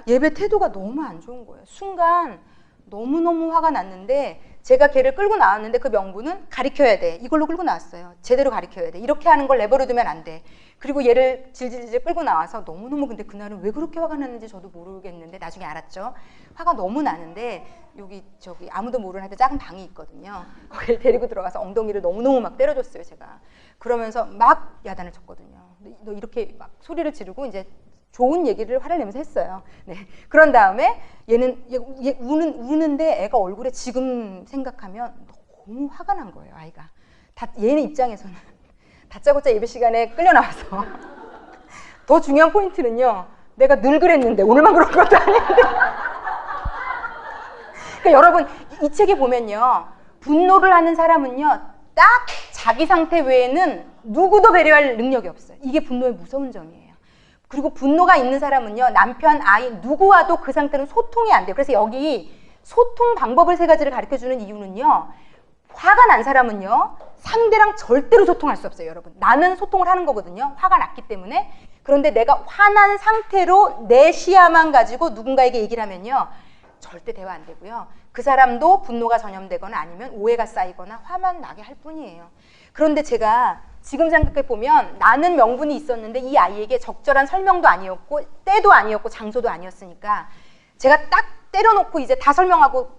예배 태도가 너무 안 좋은 거예요. 순간 너무너무 화가 났는데 제가 걔를 끌고 나왔는데 그 명분은 가리켜야 돼. 이걸로 끌고 나왔어요. 제대로 가리켜야 돼. 이렇게 하는 걸 내버려 두면 안 돼. 그리고 얘를 질질질 끌고 나와서 너무너무 근데 그날은 왜 그렇게 화가 났는지 저도 모르겠는데 나중에 알았죠. 화가 너무 나는데 저기 아무도 모르는 하여튼 작은 방이 있거든요. 거기를 데리고 들어가서 엉덩이를 너무너무 막 때려줬어요. 제가. 그러면서 막 야단을 쳤거든요. 너 이렇게 막 소리를 지르고 이제 좋은 얘기를 화를 내면서 했어요. 네. 그런 다음에 얘 우는데 애가 얼굴에 지금 생각하면 너무 화가 난 거예요, 아이가. 얘네 입장에서는 다짜고짜 예배 시간에 끌려 나와서 더 중요한 포인트는요. 내가 늘 그랬는데 오늘만 그런 것도 아닌데. 그러니까 여러분 이 책에 보면요. 분노를 하는 사람은요. 딱 자기 상태 외에는 누구도 배려할 능력이 없어요. 이게 분노의 무서운 점이에요. 그리고 분노가 있는 사람은요. 남편, 아이 누구와도 그 상태는 소통이 안 돼요. 그래서 여기 소통 방법을 세 가지를 가르쳐주는 이유는요, 화가 난 사람은요, 상대랑 절대로 소통할 수 없어요, 여러분. 나는 소통을 하는 거거든요, 화가 났기 때문에. 그런데 내가 화난 상태로 내 시야만 가지고 누군가에게 얘기를 하면요, 절대 대화 안 되고요. 그 사람도 분노가 전염되거나 아니면 오해가 쌓이거나 화만 나게 할 뿐이에요. 그런데 제가 지금 생각해 보면 나는 명분이 있었는데 이 아이에게 적절한 설명도 아니었고 때도 아니었고 장소도 아니었으니까 제가 딱 때려놓고 이제 다 설명하고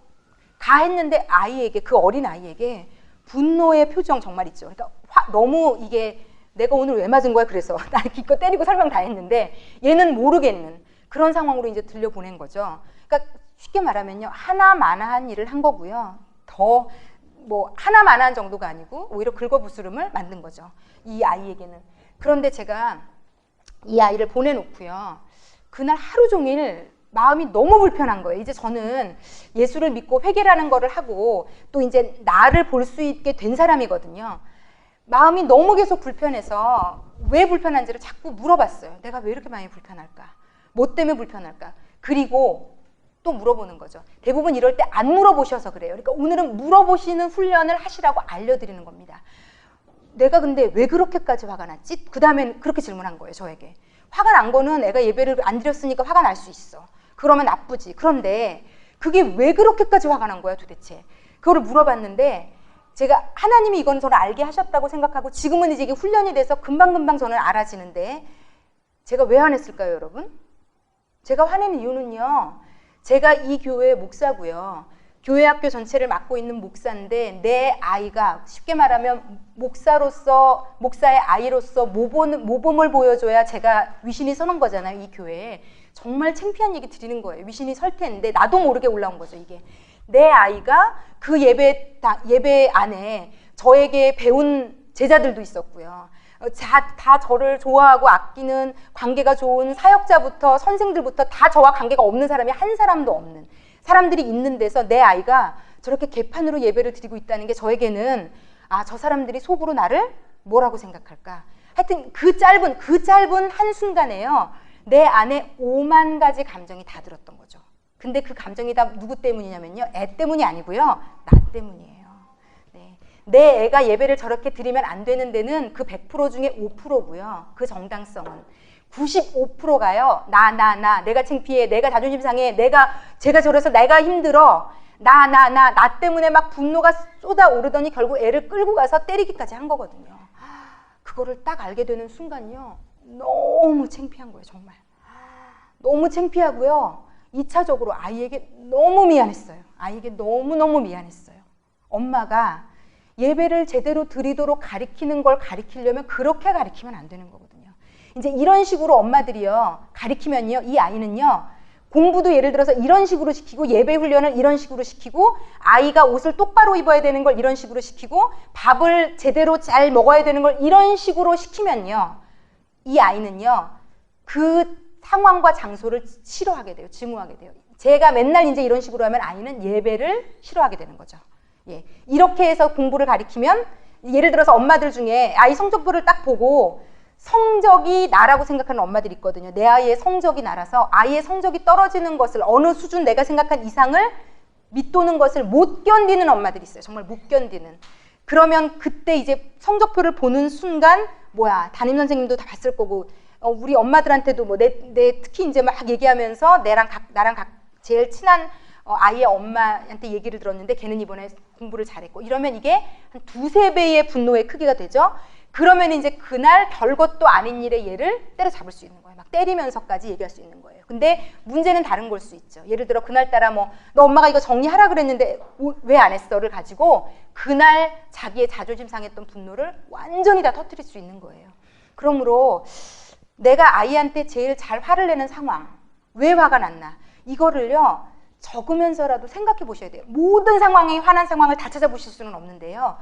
다 했는데 아이에게, 그 어린 아이에게 분노의 표정 정말 있죠. 그러니까 너무 이게 내가 오늘 왜 맞은 거야? 그래서 나를 기껏 때리고 설명 다 했는데 얘는 모르겠는 그런 상황으로 이제 들려보낸 거죠. 그러니까 쉽게 말하면요, 하나마나한 일을 한 거고요. 더 뭐 하나마나한 정도가 아니고 오히려 긁어부스름을 만든 거죠, 이 아이에게는. 그런데 제가 이 아이를 보내놓고요, 그날 하루 종일 마음이 너무 불편한 거예요. 이제 저는 예수를 믿고 회개라는 거를 하고 또 이제 나를 볼 수 있게 된 사람이거든요. 마음이 너무 계속 불편해서 왜 불편한지를 자꾸 물어봤어요. 내가 왜 이렇게 많이 불편할까? 뭐 때문에 불편할까? 그리고 또 물어보는 거죠. 대부분 이럴 때 안 물어보셔서 그래요. 그러니까 오늘은 물어보시는 훈련을 하시라고 알려드리는 겁니다. 내가 근데 왜 그렇게까지 화가 났지? 그 다음엔 그렇게 질문한 거예요, 저에게. 화가 난 거는 애가 예배를 안 드렸으니까 화가 날 수 있어. 그러면 나쁘지. 그런데 그게 왜 그렇게까지 화가 난 거야 도대체? 그거를 물어봤는데 제가 하나님이 이건 저를 알게 하셨다고 생각하고 지금은 이제 이게 훈련이 돼서 금방금방 저는 알아지는데 제가 왜 화냈을까요, 여러분? 제가 화내는 이유는요, 제가 이 교회의 목사고요. 교회 학교 전체를 맡고 있는 목사인데 내 아이가 쉽게 말하면 목사의 아이로서 모범을 보여줘야 제가 위신이 서는 거잖아요, 이 교회에. 정말 창피한 얘기 드리는 거예요. 위신이 설 텐데 나도 모르게 올라온 거죠, 이게. 내 아이가 그 예배 안에 저에게 배운 제자들도 있었고요. 다 저를 좋아하고 아끼는 관계가 좋은 사역자부터 선생들부터 다 저와 관계가 없는 사람이 한 사람도 없는 사람들이 있는 데서 내 아이가 저렇게 개판으로 예배를 드리고 있다는 게 저에게는 저 사람들이 속으로 나를 뭐라고 생각할까? 하여튼 그 짧은 한순간에요, 내 안에 5만 가지 감정이 다 들었던 거죠. 근데 그 감정이 다 누구 때문이냐면요, 애 때문이 아니고요, 나 때문이에요. 내 애가 예배를 저렇게 드리면 안 되는 데는 그 100% 중에 5%고요. 그 정당성은 95%가요. 내가 창피해, 내가 자존심 상해, 제가 저래서 내가 힘들어, 나 때문에 막 분노가 쏟아오르더니 결국 애를 끌고 가서 때리기까지 한 거거든요. 그거를 딱 알게 되는 순간요, 너무 창피한 거예요, 정말. 너무 창피하고요. 2차적으로 아이에게 너무 미안했어요. 아이에게 너무너무 미안했어요. 엄마가 예배를 제대로 드리도록 가리키는 걸 가리키려면 그렇게 가리키면 안 되는 거거든요. 이제 이런 식으로 엄마들이요, 가리키면요, 이 아이는요, 공부도 예를 들어서 이런 식으로 시키고 예배 훈련을 이런 식으로 시키고 아이가 옷을 똑바로 입어야 되는 걸 이런 식으로 시키고 밥을 제대로 잘 먹어야 되는 걸 이런 식으로 시키면요, 이 아이는요, 그 상황과 장소를 싫어하게 돼요. 증오하게 돼요. 제가 맨날 이제 이런 식으로 하면 아이는 예배를 싫어하게 되는 거죠. 예, 이렇게 해서 공부를 가리키면 예를 들어서 엄마들 중에 아이 성적표를 딱 보고 성적이 나라고 생각하는 엄마들이 있거든요. 내 아이의 성적이 나라서 아이의 성적이 떨어지는 것을 어느 수준 내가 생각한 이상을 밑도는 것을 못 견디는 엄마들이 있어요. 정말 못 견디는. 그러면 그때 이제 성적표를 보는 순간 담임 선생님도 다 봤을 거고 우리 엄마들한테도 내 특히 이제 막 얘기하면서 나랑 제일 친한 아이의 엄마한테 얘기를 들었는데 걔는 이번에 공부를 잘했고 이러면 이게 한 2~3배의 분노의 크기가 되죠. 그러면 이제 그날 별것도 아닌 일에 얘를 때려잡을 수 있는 거예요. 막 때리면서까지 얘기할 수 있는 거예요. 근데 문제는 다른 걸 수 있죠. 예를 들어 그날따라 너 엄마가 이거 정리하라 그랬는데 왜 안 했어를 가지고 그날 자기의 자존심 상했던 분노를 완전히 다 터뜨릴 수 있는 거예요. 그러므로 내가 아이한테 제일 잘 화를 내는 상황, 왜 화가 났나, 이거를요 적으면서라도 생각해 보셔야 돼요. 모든 상황에 화난 상황을 다 찾아보실 수는 없는데요,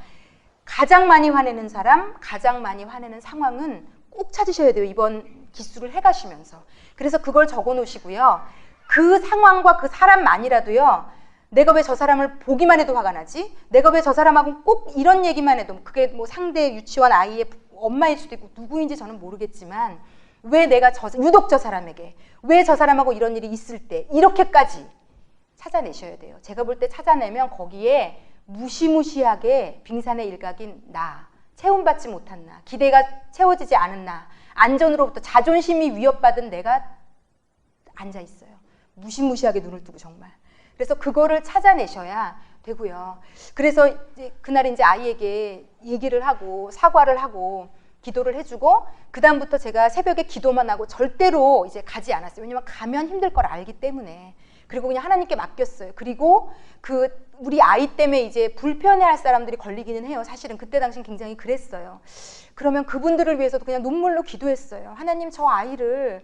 가장 많이 화내는 사람, 가장 많이 화내는 상황은 꼭 찾으셔야 돼요. 이번 기술을 해가시면서. 그래서 그걸 적어 놓으시고요, 그 상황과 그 사람만이라도요, 내가 왜 저 사람을 보기만 해도 화가 나지? 내가 왜 저 사람하고 꼭 이런 얘기만 해도, 그게 상대 유치원 아이의 엄마일 수도 있고 누구인지 저는 모르겠지만 왜 내가 유독 저 사람에게 왜 저 사람하고 이런 일이 있을 때 이렇게까지 찾아내셔야 돼요. 제가 볼 때 찾아내면 거기에 무시무시하게 빙산의 일각인 나, 채움받지 못한 나, 기대가 채워지지 않은 나, 안전으로부터 자존심이 위협받은 내가 앉아 있어요. 무시무시하게 눈을 뜨고 정말. 그래서 그거를 찾아내셔야 되고요. 그래서 이제 그날 이제 아이에게 얘기를 하고 사과를 하고 기도를 해주고 그 다음부터 제가 새벽에 기도만 하고 절대로 이제 가지 않았어요. 왜냐면 가면 힘들 걸 알기 때문에. 그리고 그냥 하나님께 맡겼어요. 그리고 우리 아이 때문에 이제 불편해할 사람들이 걸리기는 해요. 사실은 그때 당시는 굉장히 그랬어요. 그러면 그분들을 위해서도 그냥 눈물로 기도했어요. 하나님, 저 아이를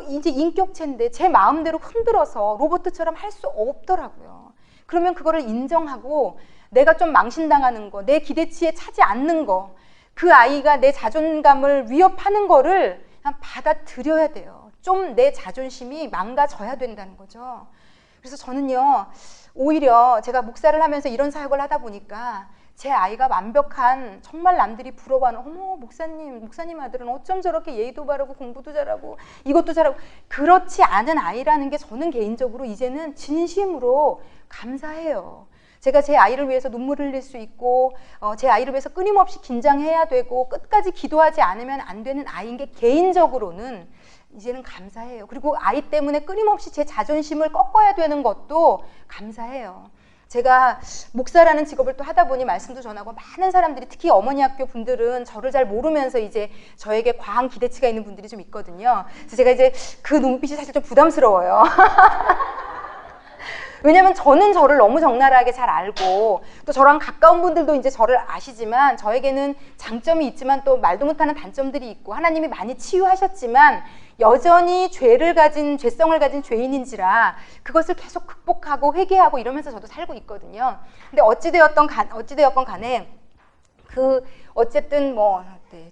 이제 인격체인데 제 마음대로 흔들어서 로봇처럼 할 수 없더라고요. 그러면 그거를 인정하고 내가 좀 망신당하는 거, 내 기대치에 차지 않는 거, 그 아이가 내 자존감을 위협하는 거를 그냥 받아들여야 돼요. 좀 내 자존심이 망가져야 된다는 거죠. 그래서 저는요, 오히려 제가 목사를 하면서 이런 사역을 하다 보니까 제 아이가 완벽한, 정말 남들이 부러워하는, 어머 목사님 아들은 어쩜 저렇게 예의도 바르고 공부도 잘하고 이것도 잘하고, 그렇지 않은 아이라는 게 저는 개인적으로 이제는 진심으로 감사해요. 제가 제 아이를 위해서 눈물을 흘릴 수 있고 제 아이를 위해서 끊임없이 긴장해야 되고 끝까지 기도하지 않으면 안 되는 아이인 게 개인적으로는 이제는 감사해요. 그리고 아이 때문에 끊임없이 제 자존심을 꺾어야 되는 것도 감사해요. 제가 목사라는 직업을 또 하다 보니 말씀도 전하고 많은 사람들이, 특히 어머니 학교 분들은 저를 잘 모르면서 이제 저에게 과한 기대치가 있는 분들이 좀 있거든요. 그래서 제가 이제 그 눈빛이 사실 좀 부담스러워요. 왜냐면 저는 저를 너무 적나라하게 잘 알고 또 저랑 가까운 분들도 이제 저를 아시지만 저에게는 장점이 있지만 또 말도 못하는 단점들이 있고 하나님이 많이 치유하셨지만 여전히 죄성을 가진 죄인인지라 그것을 계속 극복하고 회개하고 이러면서 저도 살고 있거든요. 근데 어찌되었건 간에 어쨌든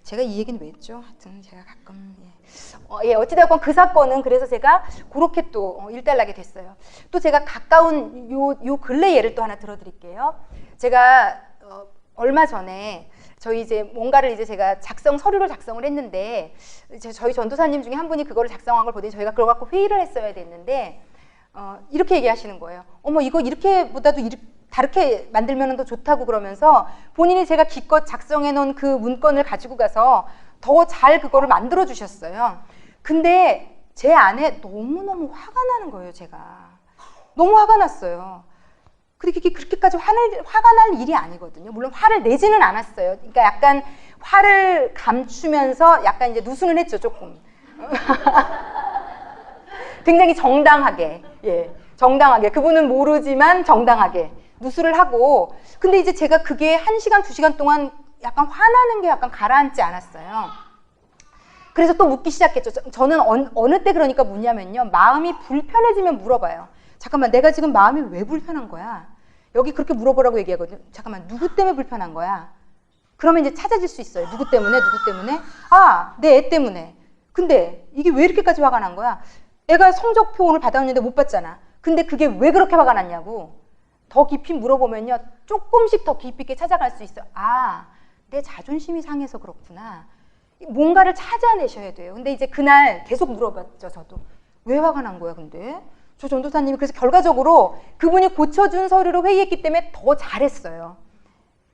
제가 이 얘기는 왜 했죠? 하여튼 제가 가끔 어찌되었건 그 사건은 그래서 제가 그렇게 또 일단락이 됐어요. 또 제가 가까운 요 근래 예를 또 하나 들어드릴게요. 제가 얼마 전에 저희 이제 뭔가를 이제 제가 서류를 작성을 했는데 저희 전도사님 중에 한 분이 그거를 작성한 걸 보더니 저희가 그걸 갖고 회의를 했어야 됐는데 이렇게 얘기하시는 거예요. 어머, 이거 이렇게보다도 다르게 만들면 더 좋다고 그러면서 본인이 제가 기껏 작성해 놓은 그 문건을 가지고 가서 더 잘 그거를 만들어 주셨어요. 근데 제 안에 너무너무 화가 나는 거예요. 제가 너무 화가 났어요. 근데 이게 그렇게까지 화가 날 일이 아니거든요. 물론 화를 내지는 않았어요. 그러니까 약간 화를 감추면서 약간 이제 누수는 했죠, 조금. 굉장히 정당하게, 정당하게. 그분은 모르지만 정당하게 누수를 하고. 근데 이제 제가 그게 1시간, 2시간 동안 약간 화나는 게 약간 가라앉지 않았어요. 그래서 또 묻기 시작했죠. 저는 어느 때 그러니까 묻냐면요, 마음이 불편해지면 물어봐요. 잠깐만, 내가 지금 마음이 왜 불편한 거야? 여기 그렇게 물어보라고 얘기하거든요. 잠깐만, 누구 때문에 불편한 거야? 그러면 이제 찾아질 수 있어요. 누구 때문에? 아, 내 애 때문에. 근데 이게 왜 이렇게까지 화가 난 거야? 애가 성적표 오늘 받았는데 못 받잖아. 근데 그게 왜 그렇게 화가 났냐고 더 깊이 물어보면요, 조금씩 더 깊이 있게 찾아갈 수 있어요. 아, 내 자존심이 상해서 그렇구나. 뭔가를 찾아내셔야 돼요. 근데 이제 그날 계속 물어봤죠. 저도 왜 화가 난 거야? 근데 저 전도사님이 그래서 결과적으로 그분이 고쳐준 서류로 회의했기 때문에 더 잘했어요.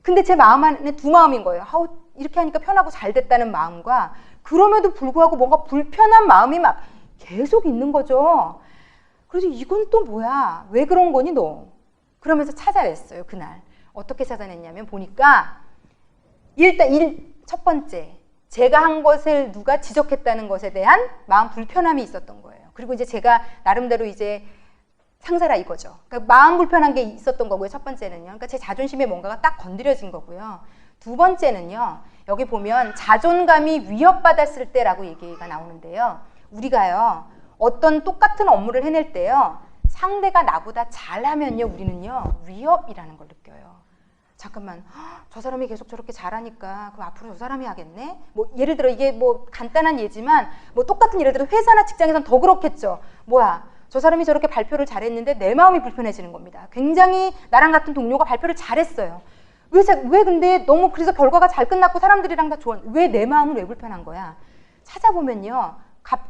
근데 제 마음 안에 두 마음인 거예요. 이렇게 하니까 편하고 잘 됐다는 마음과 그럼에도 불구하고 뭔가 불편한 마음이 막 계속 있는 거죠. 그래서 이건 또 뭐야? 왜 그런 거니 너? 그러면서 찾아냈어요. 그날 어떻게 찾아냈냐면 보니까 일단 첫 번째, 제가 한 것을 누가 지적했다는 것에 대한 마음 불편함이 있었던 거예요. 그리고 이제 제가 나름대로 이제 상사라 이거죠. 그러니까 마음 불편한 게 있었던 거고요. 첫 번째는요. 그러니까 제 자존심에 뭔가가 딱 건드려진 거고요. 두 번째는요. 여기 보면 자존감이 위협받았을 때라고 얘기가 나오는데요. 우리가요, 어떤 똑같은 업무를 해낼 때요, 상대가 나보다 잘하면요, 우리는요, 위협이라는 걸 느껴요. 잠깐만, 저 사람이 계속 저렇게 잘하니까 그럼 앞으로 저 사람이 하겠네? 뭐 예를 들어 이게 뭐 간단한 예지만 뭐 똑같은 예를 들어 회사나 직장에선 더 그렇겠죠. 뭐야, 저 사람이 저렇게 발표를 잘했는데 내 마음이 불편해지는 겁니다. 굉장히 나랑 같은 동료가 발표를 잘했어요. 왜 근데 너무 그래서 결과가 잘 끝났고 사람들이랑 다 좋아. 왜 내 마음은 왜 불편한 거야? 찾아보면요.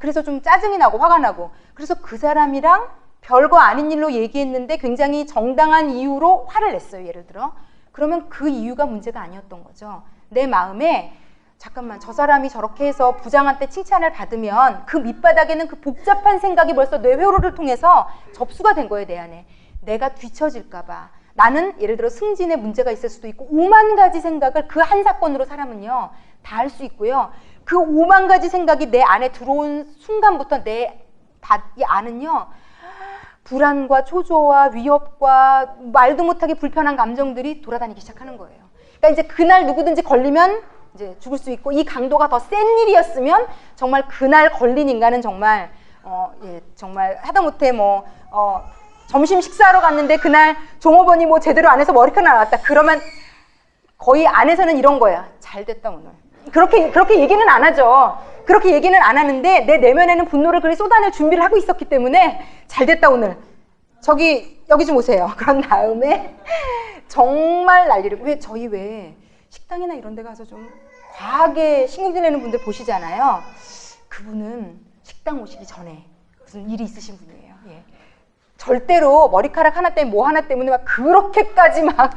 그래서 좀 짜증이 나고 화가 나고 그래서 그 사람이랑 별거 아닌 일로 얘기했는데 굉장히 정당한 이유로 화를 냈어요. 예를 들어. 그러면 그 이유가 문제가 아니었던 거죠. 내 마음에 잠깐만 저 사람이 저렇게 해서 부장한테 칭찬을 받으면 그 밑바닥에는 그 복잡한 생각이 벌써 뇌회로를 통해서 접수가 된 거예요. 내 안에. 내가 뒤처질까 봐. 나는 예를 들어 승진에 문제가 있을 수도 있고 5만 가지 생각을 그 한 사건으로 사람은요 다 할 수 있고요. 그 5만 가지 생각이 내 안에 들어온 순간부터 이 안은요 불안과 초조와 위협과 말도 못하게 불편한 감정들이 돌아다니기 시작하는 거예요. 그러니까 이제 그날 누구든지 걸리면 이제 죽을 수 있고 이 강도가 더 센 일이었으면 정말 그날 걸린 인간은 정말 정말 하다못해 점심 식사하러 갔는데 그날 종업원이 제대로 안 해서 머리카락 나왔다. 그러면 거의 안에서는 이런 거야. 잘 됐다 오늘. 그렇게 얘기는 안 하죠. 그렇게 얘기는 안 하는데 내 내면에는 분노를 그리 쏟아낼 준비를 하고 있었기 때문에 잘 됐다 오늘. 여기 좀 오세요. 그런 다음에 정말 난리를. 저희 왜 식당이나 이런 데 가서 좀 과하게 신경질 내는 분들 보시잖아요. 그분은 식당 오시기 전에 무슨 일이 있으신 분이에요. 예. 절대로 머리카락 하나 때문에 뭐 하나 때문에 막 그렇게까지 막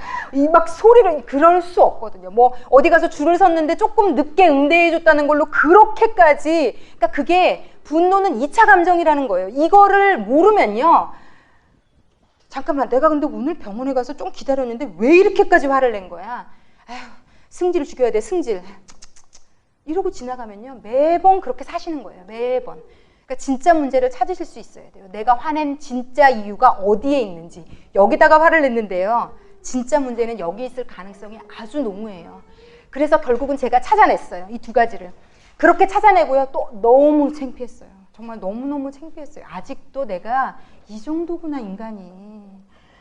소리를 그럴 수 없거든요. 어디 가서 줄을 섰는데 조금 늦게 응대해줬다는 걸로 그렇게까지. 그러니까 그게 분노는 2차 감정이라는 거예요. 이거를 모르면요. 잠깐만 내가 근데 오늘 병원에 가서 좀 기다렸는데 왜 이렇게까지 화를 낸 거야? 아휴, 승질을 죽여야 돼 승질. 이러고 지나가면요. 매번 그렇게 사시는 거예요. 매번. 그러니까 진짜 문제를 찾으실 수 있어야 돼요. 내가 화낸 진짜 이유가 어디에 있는지. 여기다가 화를 냈는데요. 진짜 문제는 여기 있을 가능성이 아주 농후해요. 그래서 결국은 제가 찾아냈어요. 이 2가지를. 그렇게 찾아내고요. 또 너무 창피했어요. 정말 너무너무 창피했어요. 아직도 내가 이 정도구나 인간이.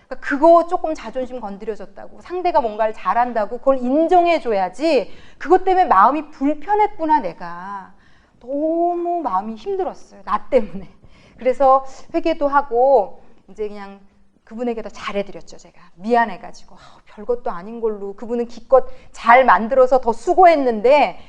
그러니까 그거 조금 자존심 건드려졌다고. 상대가 뭔가를 잘한다고 그걸 인정해줘야지. 그것 때문에 마음이 불편했구나 내가. 너무 마음이 힘들었어요. 나 때문에. 그래서 회개도 하고 이제 그냥 그분에게 더 잘해드렸죠. 제가 미안해가지고 별것도 아닌 걸로. 그분은 기껏 잘 만들어서 더 수고했는데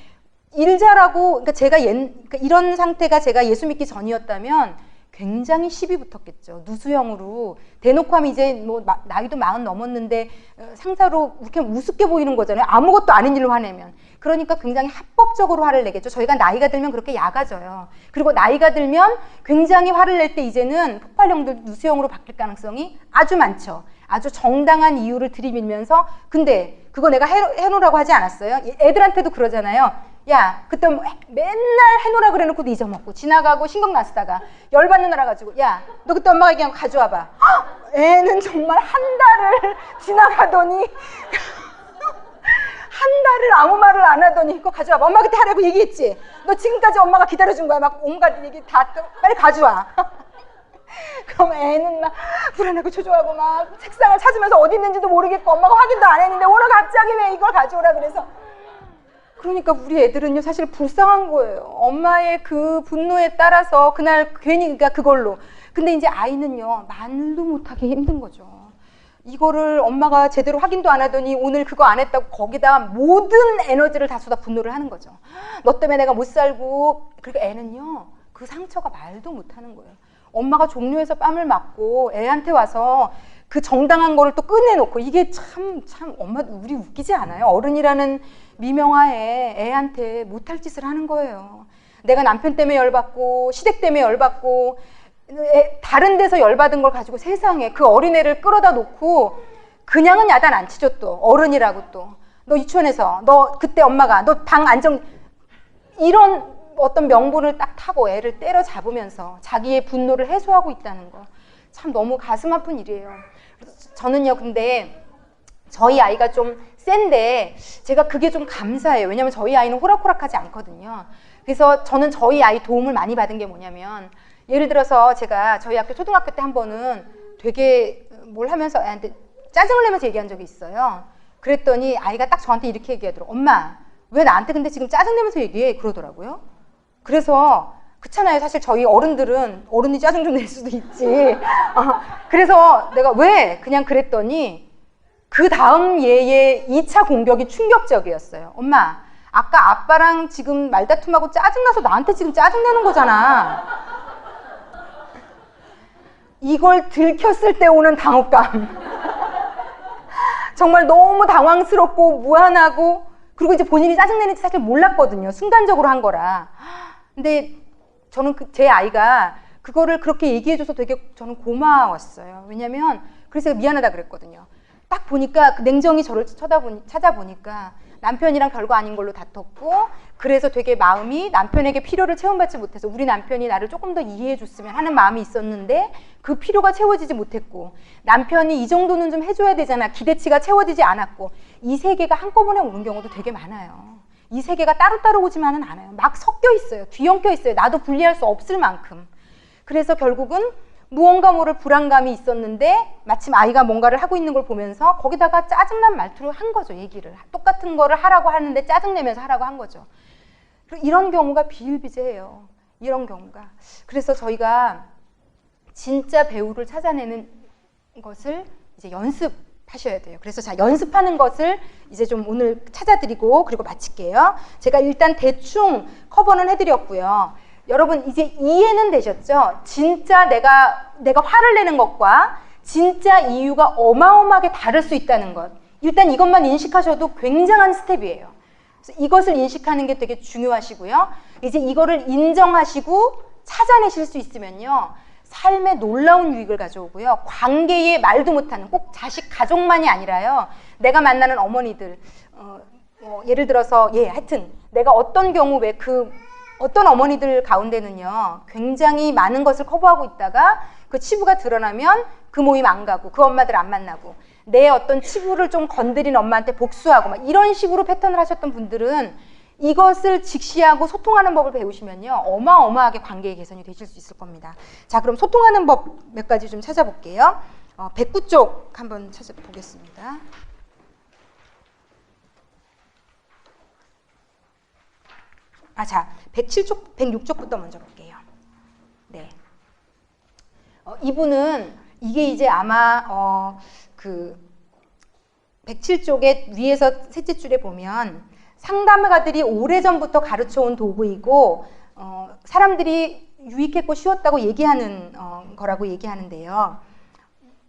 일 잘하고. 그러니까 그러니까 이런 상태가 제가 예수 믿기 전이었다면 굉장히 시비 붙었겠죠. 누수형으로 대놓고 하면 이제 나이도 40 넘었는데 상사로 이렇게 우습게 보이는 거잖아요. 아무것도 아닌 일로 화내면. 그러니까 굉장히 합법적으로 화를 내겠죠. 저희가 나이가 들면 그렇게 약아져요. 그리고 나이가 들면 굉장히 화를 낼 때 이제는 폭발형도 누수형으로 바뀔 가능성이 아주 많죠. 아주 정당한 이유를 들이밀면서. 근데 그거 내가 해놓으라고 하지 않았어요? 애들한테도 그러잖아요. 야, 그때 맨날 해놓으라 그래놓고도 잊어먹고 지나가고 신경 났다가 열받는 날 가지고 야, 너 그때 엄마가 얘기한 거 가져와봐. 애는 정말 한 달을 지나가더니 한 달을 아무 말을 안 하더니 그거 가져와봐. 엄마 그때 하라고 얘기했지? 너 지금까지 엄마가 기다려준 거야. 막 온갖 얘기 다 빨리 가져와. 그럼 애는 막 불안하고 초조하고 막 책상을 찾으면서 어디 있는지도 모르겠고 엄마가 확인도 안 했는데 오늘 갑자기 왜 이걸 가져오라 그래서. 그러니까 우리 애들은요 사실 불쌍한 거예요. 엄마의 그 분노에 따라서 그날 괜히 그러니까 그걸로. 근데 이제 아이는요 말도 못하기 힘든 거죠. 이거를 엄마가 제대로 확인도 안 하더니 오늘 그거 안 했다고 거기다 모든 에너지를 다 쏟아 분노를 하는 거죠. 너 때문에 내가 못 살고. 그러니까 애는요 그 상처가 말도 못하는 거예요. 엄마가 종료해서 뺨을 맞고 애한테 와서 그 정당한 거를 또 꺼내놓고. 이게 참 엄마 우리 웃기지 않아요? 어른이라는 미명하에 애한테 못할 짓을 하는 거예요. 내가 남편 때문에 열받고 시댁 때문에 열받고 다른 데서 열받은 걸 가지고 세상에 그 어린애를 끌어다 놓고 그냥은 야단 안 치죠. 또 어른이라고 또 너 유치원에서 너 그때 엄마가 너 방 안정 이런 어떤 명분을 딱 타고 애를 때려잡으면서 자기의 분노를 해소하고 있다는 거 참 너무 가슴 아픈 일이에요. 저는요 근데 저희 아이가 좀 센데 제가 그게 좀 감사해요. 왜냐면 저희 아이는 호락호락하지 않거든요. 그래서 저는 저희 아이 도움을 많이 받은 게 뭐냐면 예를 들어서 제가 저희 학교 초등학교 때 한 번은 되게 뭘 하면서 애한테 짜증을 내면서 얘기한 적이 있어요. 그랬더니 아이가 딱 저한테 이렇게 얘기하더라고요. 엄마 왜 나한테 근데 지금 짜증내면서 얘기해? 그러더라고요. 그래서 그렇잖아요. 사실 저희 어른들은 어른이 짜증 좀 낼 수도 있지. 그래서 내가 왜? 그냥 그랬더니 그 다음 얘의 2차 공격이 충격적이었어요. 엄마 아까 아빠랑 지금 말다툼하고 짜증나서 나한테 지금 짜증내는 거잖아. 이걸 들켰을 때 오는 당혹감. 정말 너무 당황스럽고 무안하고, 그리고 이제 본인이 짜증내는지 사실 몰랐거든요. 순간적으로 한 거라. 근데 저는 제 아이가 그거를 그렇게 얘기해줘서 되게 저는 고마웠어요. 왜냐면 그래서 미안하다 그랬거든요. 딱 보니까 그 냉정히 저를 찾아보니까 남편이랑 별거 아닌 걸로 다퉜고, 그래서 되게 마음이 남편에게 필요를 채움받지 못해서 우리 남편이 나를 조금 더 이해해 줬으면 하는 마음이 있었는데 그 필요가 채워지지 못했고, 남편이 이 정도는 좀 해줘야 되잖아, 기대치가 채워지지 않았고, 이 세 개가 한꺼번에 오는 경우도 되게 많아요. 이 세 개가 따로따로 오지만은 않아요. 막 섞여 있어요. 뒤엉켜 있어요. 나도 분리할 수 없을 만큼. 그래서 결국은 무언가 모를 불안감이 있었는데 마침 아이가 뭔가를 하고 있는 걸 보면서 거기다가 짜증난 말투로 한 거죠. 얘기를. 똑같은 거를 하라고 하는데 짜증내면서 하라고 한 거죠. 이런 경우가 비일비재해요. 이런 경우가. 그래서 저희가 진짜 배우를 찾아내는 것을 이제 연습하셔야 돼요. 그래서 자, 연습하는 것을 이제 좀 오늘 찾아드리고 그리고 마칠게요. 제가 일단 대충 커버는 해드렸고요. 여러분 이제 이해는 되셨죠? 진짜 내가 화를 내는 것과 진짜 이유가 어마어마하게 다를 수 있다는 것. 일단 이것만 인식하셔도 굉장한 스텝이에요. 그래서 이것을 인식하는 게 되게 중요하시고요. 이제 이거를 인정하시고 찾아내실 수 있으면요, 삶에 놀라운 유익을 가져오고요. 관계에 말도 못하는, 꼭 자식, 가족만이 아니라요, 내가 만나는 어머니들, 예를 들어서 하여튼 내가 어떤 경우에 어떤 어머니들 가운데는요, 굉장히 많은 것을 커버하고 있다가 그 치부가 드러나면 그 모임 안 가고 그 엄마들 안 만나고 내 어떤 치부를 좀 건드린 엄마한테 복수하고 막 이런 식으로 패턴을 하셨던 분들은 이것을 직시하고 소통하는 법을 배우시면요, 어마어마하게 관계의 개선이 되실 수 있을 겁니다. 자, 그럼 소통하는 법 몇 가지 좀 찾아볼게요. 109쪽 한번 찾아보겠습니다. 자, 107쪽, 106쪽부터 먼저 볼게요. 네. 이분은 이게 이제 아마 그 107쪽의 위에서 셋째 줄에 보면 상담가들이 오래전부터 가르쳐온 도구이고 사람들이 유익했고 쉬웠다고 얘기하는 거라고 얘기하는데요.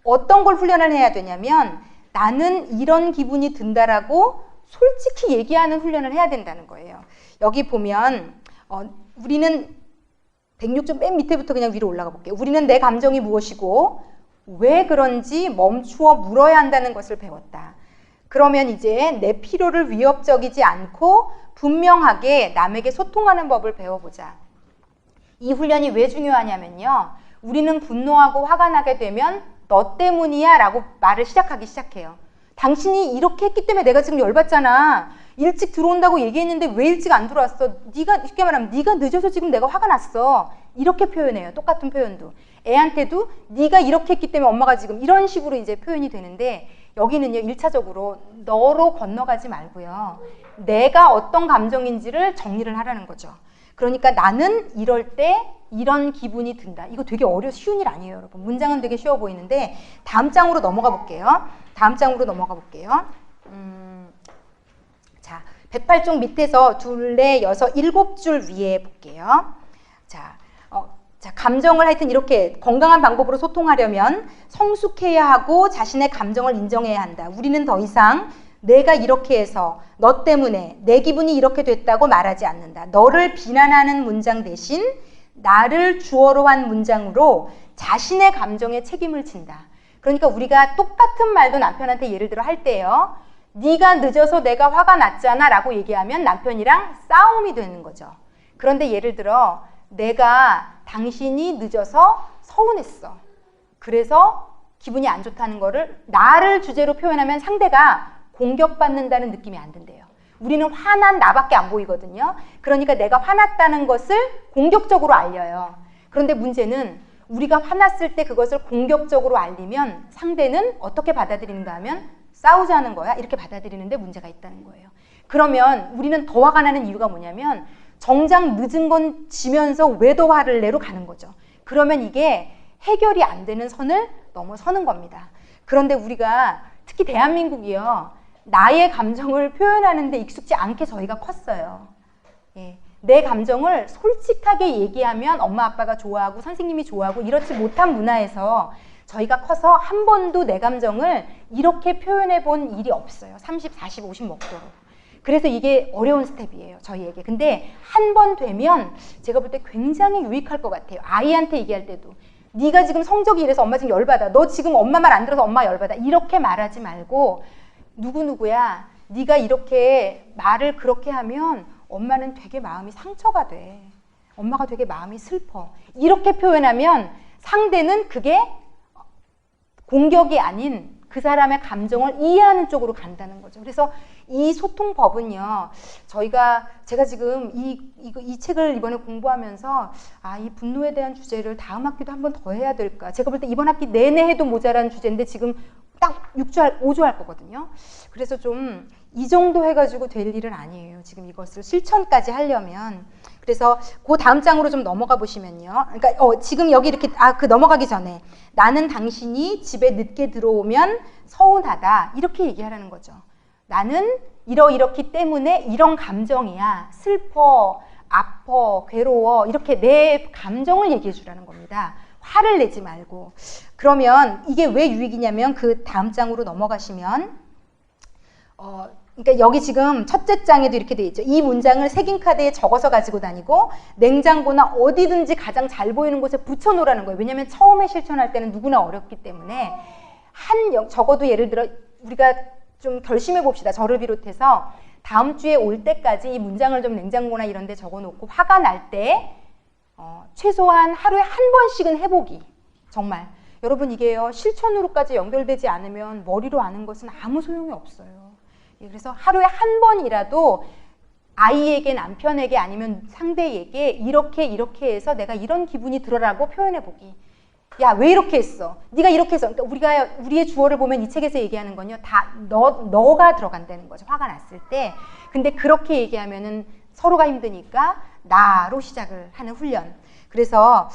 어떤 걸 훈련을 해야 되냐면 나는 이런 기분이 든다라고 솔직히 얘기하는 훈련을 해야 된다는 거예요. 여기 보면 우리는 106쪽 맨 밑에부터 그냥 위로 올라가 볼게요. 우리는 내 감정이 무엇이고 왜 그런지 멈추어 물어야 한다는 것을 배웠다. 그러면 이제 내 필요를 위협적이지 않고 분명하게 남에게 소통하는 법을 배워보자. 이 훈련이 왜 중요하냐면요, 우리는 분노하고 화가 나게 되면 너 때문이야 라고 말을 시작하기 시작해요. 당신이 이렇게 했기 때문에 내가 지금 열받잖아. 일찍 들어온다고 얘기했는데 왜 일찍 안 들어왔어? 네가, 쉽게 말하면 네가 늦어서 지금 내가 화가 났어. 이렇게 표현해요. 똑같은 표현도. 애한테도 네가 이렇게 했기 때문에 엄마가 지금 이런 식으로 이제 표현이 되는데, 여기는요 1차적으로 너로 건너가지 말고요, 내가 어떤 감정인지를 정리를 하라는 거죠. 그러니까 나는 이럴 때 이런 기분이 든다. 이거 되게 쉬운 일 아니에요, 여러분. 문장은 되게 쉬워 보이는데 다음 장으로 넘어가 볼게요. 다음 장으로 넘어가 볼게요. 자, 108쪽 밑에서 둘, 넷, 여섯, 7줄 위에 볼게요. 자, 감정을 하여튼 이렇게 건강한 방법으로 소통하려면 성숙해야 하고 자신의 감정을 인정해야 한다. 우리는 더 이상 내가 이렇게 해서 너 때문에 내 기분이 이렇게 됐다고 말하지 않는다. 너를 비난하는 문장 대신 나를 주어로 한 문장으로 자신의 감정에 책임을 진다. 그러니까 우리가 똑같은 말도 남편한테 예를 들어 할 때요, 네가 늦어서 내가 화가 났잖아 라고 얘기하면 남편이랑 싸움이 되는 거죠. 그런데 예를 들어 내가 당신이 늦어서 서운했어. 그래서 기분이 안 좋다는 거를 나를 주제로 표현하면 상대가 공격받는다는 느낌이 안 든대요. 우리는 화난 나밖에 안 보이거든요. 그러니까 내가 화났다는 것을 공격적으로 알려요. 그런데 문제는 우리가 화났을 때 그것을 공격적으로 알리면 상대는 어떻게 받아들이는가 하면 싸우자는 거야, 이렇게 받아들이는데 문제가 있다는 거예요. 그러면 우리는 더 화가 나는 이유가 뭐냐면 정작 늦은 건 지면서 왜 더 화를 내로 가는 거죠. 그러면 이게 해결이 안 되는 선을 넘어서는 겁니다. 그런데 우리가 특히 대한민국이요, 나의 감정을 표현하는 데 익숙지 않게 저희가 컸어요. 예, 내 감정을 솔직하게 얘기하면 엄마 아빠가 좋아하고 선생님이 좋아하고 이렇지 못한 문화에서 저희가 커서 한 번도 내 감정을 이렇게 표현해 본 일이 없어요. 30, 40, 50 먹도록. 그래서 이게 어려운 스텝이에요, 저희에게. 근데 한 번 되면 제가 볼 때 굉장히 유익할 것 같아요. 아이한테 얘기할 때도. 네가 지금 성적이 이래서 엄마 지금 열받아. 너 지금 엄마 말 안 들어서 엄마 열받아. 이렇게 말하지 말고 누구누구야, 네가 이렇게 말을 그렇게 하면 엄마는 되게 마음이 상처가 돼. 엄마가 되게 마음이 슬퍼. 이렇게 표현하면 상대는 그게 공격이 아닌 그 사람의 감정을 이해하는 쪽으로 간다는 거죠. 그래서 이 소통법은요, 제가 지금 이 책을 이번에 공부하면서 이 분노에 대한 주제를 다음 학기도 한 번 더 해야 될까. 제가 볼 때 이번 학기 내내 해도 모자란 주제인데 지금 딱 5주 할 거거든요. 그래서 좀 이 정도 해가지고 될 일은 아니에요. 지금 이것을 실천까지 하려면. 그래서 그 다음 장으로 좀 넘어가 보시면요. 그러니까 지금 여기 이렇게 넘어가기 전에 나는 당신이 집에 늦게 들어오면 서운하다 이렇게 얘기하라는 거죠. 나는 이러이렇기 때문에 이런 감정이야. 슬퍼, 아파, 괴로워 이렇게 내 감정을 얘기해 주라는 겁니다. 화를 내지 말고. 그러면 이게 왜 유익이냐면 그 다음 장으로 넘어가시면 그러니까 여기 지금 첫째 장에도 이렇게 돼 있죠. 이 문장을 새긴 카드에 적어서 가지고 다니고 냉장고나 어디든지 가장 잘 보이는 곳에 붙여 놓으라는 거예요. 왜냐하면 처음에 실천할 때는 누구나 어렵기 때문에 적어도 예를 들어 우리가 좀 결심해 봅시다. 저를 비롯해서 다음 주에 올 때까지 이 문장을 좀 냉장고나 이런 데 적어 놓고 화가 날 때 최소한 하루에 한 번씩은 해보기. 정말 여러분 이게요, 실천으로까지 연결되지 않으면 머리로 아는 것은 아무 소용이 없어요. 그래서 하루에 한 번이라도 아이에게, 남편에게 아니면 상대에게 이렇게 해서 내가 이런 기분이 들어라고 표현해보기. 야, 왜 이렇게 했어? 네가 이렇게 해서. 그러니까 우리의 주어를 보면 이 책에서 얘기하는 건요, 다 너가 들어간다는 거죠. 화가 났을 때. 근데 그렇게 얘기하면은 서로가 힘드니까 나로 시작을 하는 훈련. 그래서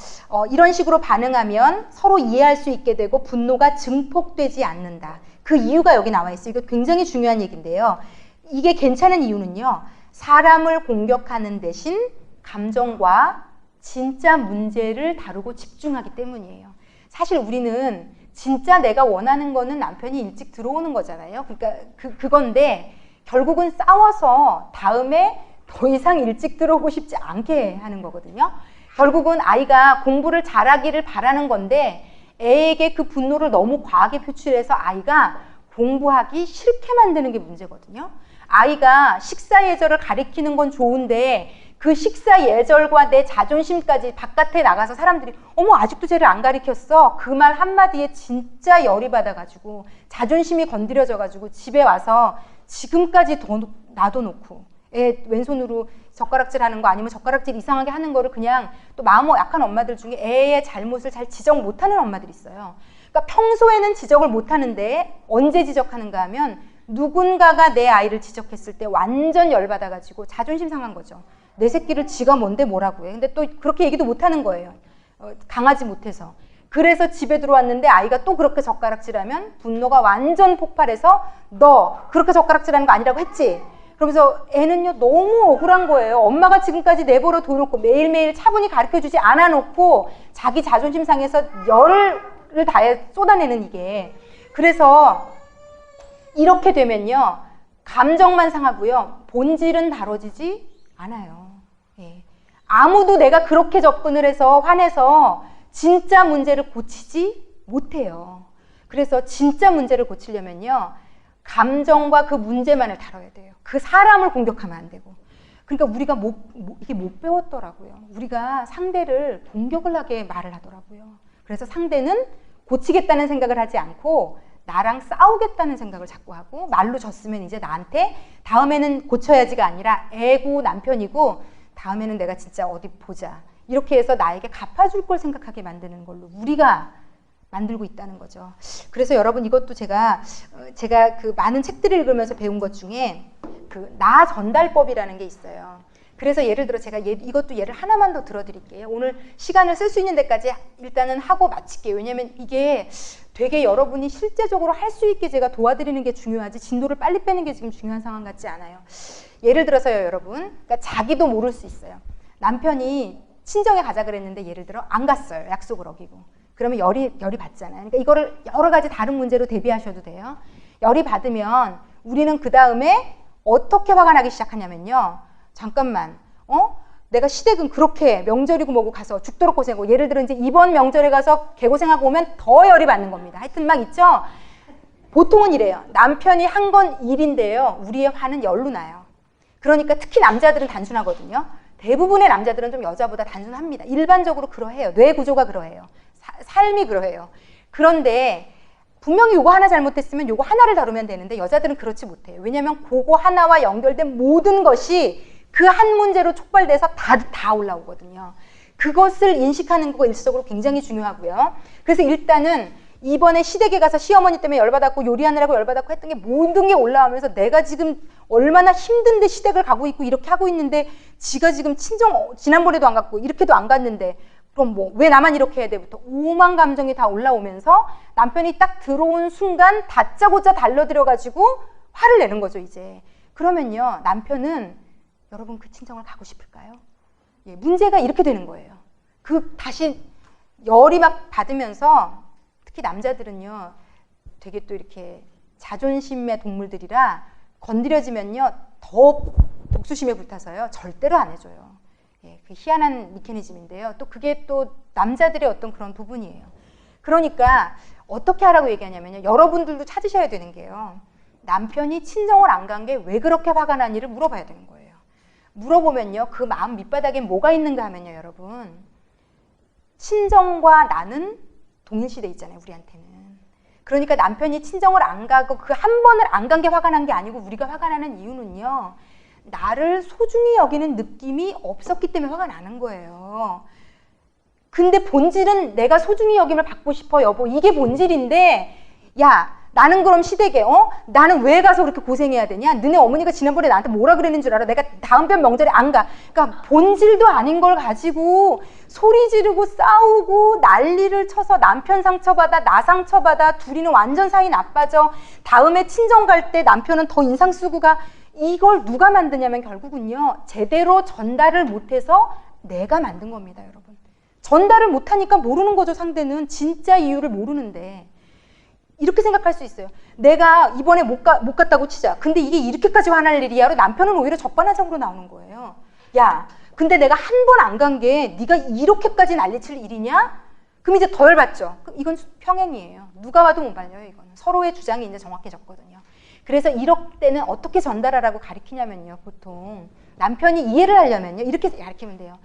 이런 식으로 반응하면 서로 이해할 수 있게 되고 분노가 증폭되지 않는다. 그 이유가 여기 나와 있어요. 이거 굉장히 중요한 얘기인데요. 이게 괜찮은 이유는요, 사람을 공격하는 대신 감정과 진짜 문제를 다루고 집중하기 때문이에요. 사실 우리는 진짜 내가 원하는 거는 남편이 일찍 들어오는 거잖아요. 그러니까 그건데 결국은 싸워서 다음에 더 이상 일찍 들어오고 싶지 않게 하는 거거든요. 결국은 아이가 공부를 잘하기를 바라는 건데 애에게 그 분노를 너무 과하게 표출해서 아이가 공부하기 싫게 만드는 게 문제거든요. 아이가 식사 예절을 가리키는 건 좋은데 그 식사 예절과 내 자존심까지 바깥에 나가서 사람들이 어머 아직도 쟤를 안 가리켰어. 그 말 한마디에 진짜 열이 받아가지고 자존심이 건드려져가지고 집에 와서 지금까지 더 놔둬놓고 애 왼손으로 젓가락질 하는 거 아니면 젓가락질 이상하게 하는 거를 그냥 또 마음 약한 엄마들 중에 애의 잘못을 잘 지적 못하는 엄마들이 있어요. 그러니까 평소에는 지적을 못하는데 언제 지적하는가 하면 누군가가 내 아이를 지적했을 때 완전 열받아가지고 자존심 상한 거죠. 내 새끼를 지가 뭔데 뭐라고 해. 근데 또 그렇게 얘기도 못하는 거예요. 강하지 못해서. 그래서 집에 들어왔는데 아이가 또 그렇게 젓가락질하면 분노가 완전 폭발해서 너 그렇게 젓가락질하는 거 아니라고 했지? 그러면서 애는요 너무 억울한 거예요. 엄마가 지금까지 내버려 둬놓고 매일매일 차분히 가르쳐주지 않아놓고 자기 자존심 상해서 열을 다해 쏟아내는 이게. 그래서 이렇게 되면요 감정만 상하고요 본질은 다뤄지지 않아요. 예. 아무도 내가 그렇게 접근을 해서 화내서 진짜 문제를 고치지 못해요. 그래서 진짜 문제를 고치려면요 감정과 그 문제만을 다뤄야 돼요. 그 사람을 공격하면 안 되고. 그러니까 우리가 이게 못 배웠더라고요. 우리가 상대를 공격을 하게 말을 하더라고요. 그래서 상대는 고치겠다는 생각을 하지 않고 나랑 싸우겠다는 생각을 자꾸 하고 말로 졌으면 이제 나한테 다음에는 고쳐야지가 아니라 애고 남편이고 다음에는 내가 진짜 어디 보자. 이렇게 해서 나에게 갚아줄 걸 생각하게 만드는 걸로 우리가 만들고 있다는 거죠. 그래서 여러분 이것도 제가 그 많은 책들을 읽으면서 배운 것 중에 그 나 전달법이라는 게 있어요. 그래서 예를 들어 제가 이것도 예를 하나만 더 들어드릴게요. 오늘 시간을 쓸 수 있는 데까지 일단은 하고 마칠게요. 왜냐면 이게 되게 여러분이 실제적으로 할 수 있게 제가 도와드리는 게 중요하지 진도를 빨리 빼는 게 지금 중요한 상황 같지 않아요. 예를 들어서요, 여러분. 그러니까 자기도 모를 수 있어요. 남편이 친정에 가자 그랬는데 예를 들어 안 갔어요. 약속을 어기고. 그러면 열이 받잖아요. 그러니까 이거를 여러 가지 다른 문제로 대비하셔도 돼요. 열이 받으면 우리는 그 다음에 어떻게 화가 나기 시작하냐면요. 잠깐만, 내가 시댁은 그렇게 명절이고 뭐고 가서 죽도록 고생하고, 예를 들어 이제 이번 명절에 가서 개고생하고 오면 더 열이 받는 겁니다. 하여튼 막 있죠? 보통은 이래요. 남편이 한 건 일인데요. 우리의 화는 열로 나요. 그러니까 특히 남자들은 단순하거든요. 대부분의 남자들은 좀 여자보다 단순합니다. 일반적으로 그러해요. 뇌 구조가 그러해요. 삶이 그러해요. 그런데 분명히 요거 하나 잘못했으면 요거 하나를 다루면 되는데 여자들은 그렇지 못해요. 왜냐하면 그거 하나와 연결된 모든 것이 그 한 문제로 촉발돼서 다 올라오거든요. 그것을 인식하는 거가 일시적으로 굉장히 중요하고요. 그래서 일단은 이번에 시댁에 가서 시어머니 때문에 열받았고 요리하느라고 열받았고 했던 게 모든 게 올라오면서 내가 지금 얼마나 힘든데 시댁을 가고 있고 이렇게 하고 있는데 지가 지금 친정 지난번에도 안 갔고 이렇게도 안 갔는데 그럼 뭐 왜 나만 이렇게 해야 돼부터 오만 감정이 다 올라오면서 남편이 딱 들어온 순간 다짜고짜 달려들어가지고 화를 내는 거죠 이제. 그러면요 남편은 여러분 그 친정을 가고 싶을까요? 예, 문제가 이렇게 되는 거예요. 다시 열이 막 받으면서 특히 남자들은요 되게 또 이렇게 자존심의 동물들이라 건드려지면요 더 복수심에 불타서요 절대로 안 해줘요. 예, 그 희한한 메커니즘인데요. 또 그게 또 남자들의 어떤 그런 부분이에요. 그러니까 어떻게 하라고 얘기하냐면요. 여러분들도 찾으셔야 되는 게요. 남편이 친정을 안 간 게 왜 그렇게 화가 나는지를 물어봐야 되는 거예요. 물어보면요. 그 마음 밑바닥에 뭐가 있는가 하면요. 여러분. 친정과 나는 동일시대 있잖아요. 우리한테는. 그러니까 남편이 친정을 안 가고 그 한 번을 안 간 게 화가 난 게 아니고 우리가 화가 나는 이유는요. 나를 소중히 여기는 느낌이 없었기 때문에 화가 나는 거예요. 근데 본질은 내가 소중히 여김을 받고 싶어 여보 이게 본질인데 야 나는 그럼 시댁에 나는 왜 가서 그렇게 고생해야 되냐? 너네 어머니가 지난번에 나한테 뭐라 그랬는 줄 알아? 내가 다음번 명절에 안 가. 그러니까 본질도 아닌 걸 가지고 소리 지르고 싸우고 난리를 쳐서 남편 상처받아 나 상처받아 둘이는 완전 사이 나빠져. 다음에 친정 갈 때 남편은 더 인상 쓰고 가. 이걸 누가 만드냐면 결국은요. 제대로 전달을 못해서 내가 만든 겁니다. 여러분. 전달을 못하니까 모르는 거죠. 상대는. 진짜 이유를 모르는데. 이렇게 생각할 수 있어요. 내가 이번에 못 갔다고 치자. 근데 이게 이렇게까지 화날 일이야로 남편은 오히려 적반하장으로 나오는 거예요. 야, 근데 내가 한 번 안 간 게 네가 이렇게까지 난리칠 일이냐? 그럼 이제 더 열받죠. 그럼 이건 평행이에요. 누가 와도 못 말려요. 이거는. 서로의 주장이 이제 정확해졌거든요. 그래서 이럴 때는 어떻게 전달하라고 가르치냐면요. 보통 남편이 이해를 하려면요. 이렇게 가르치면 돼요.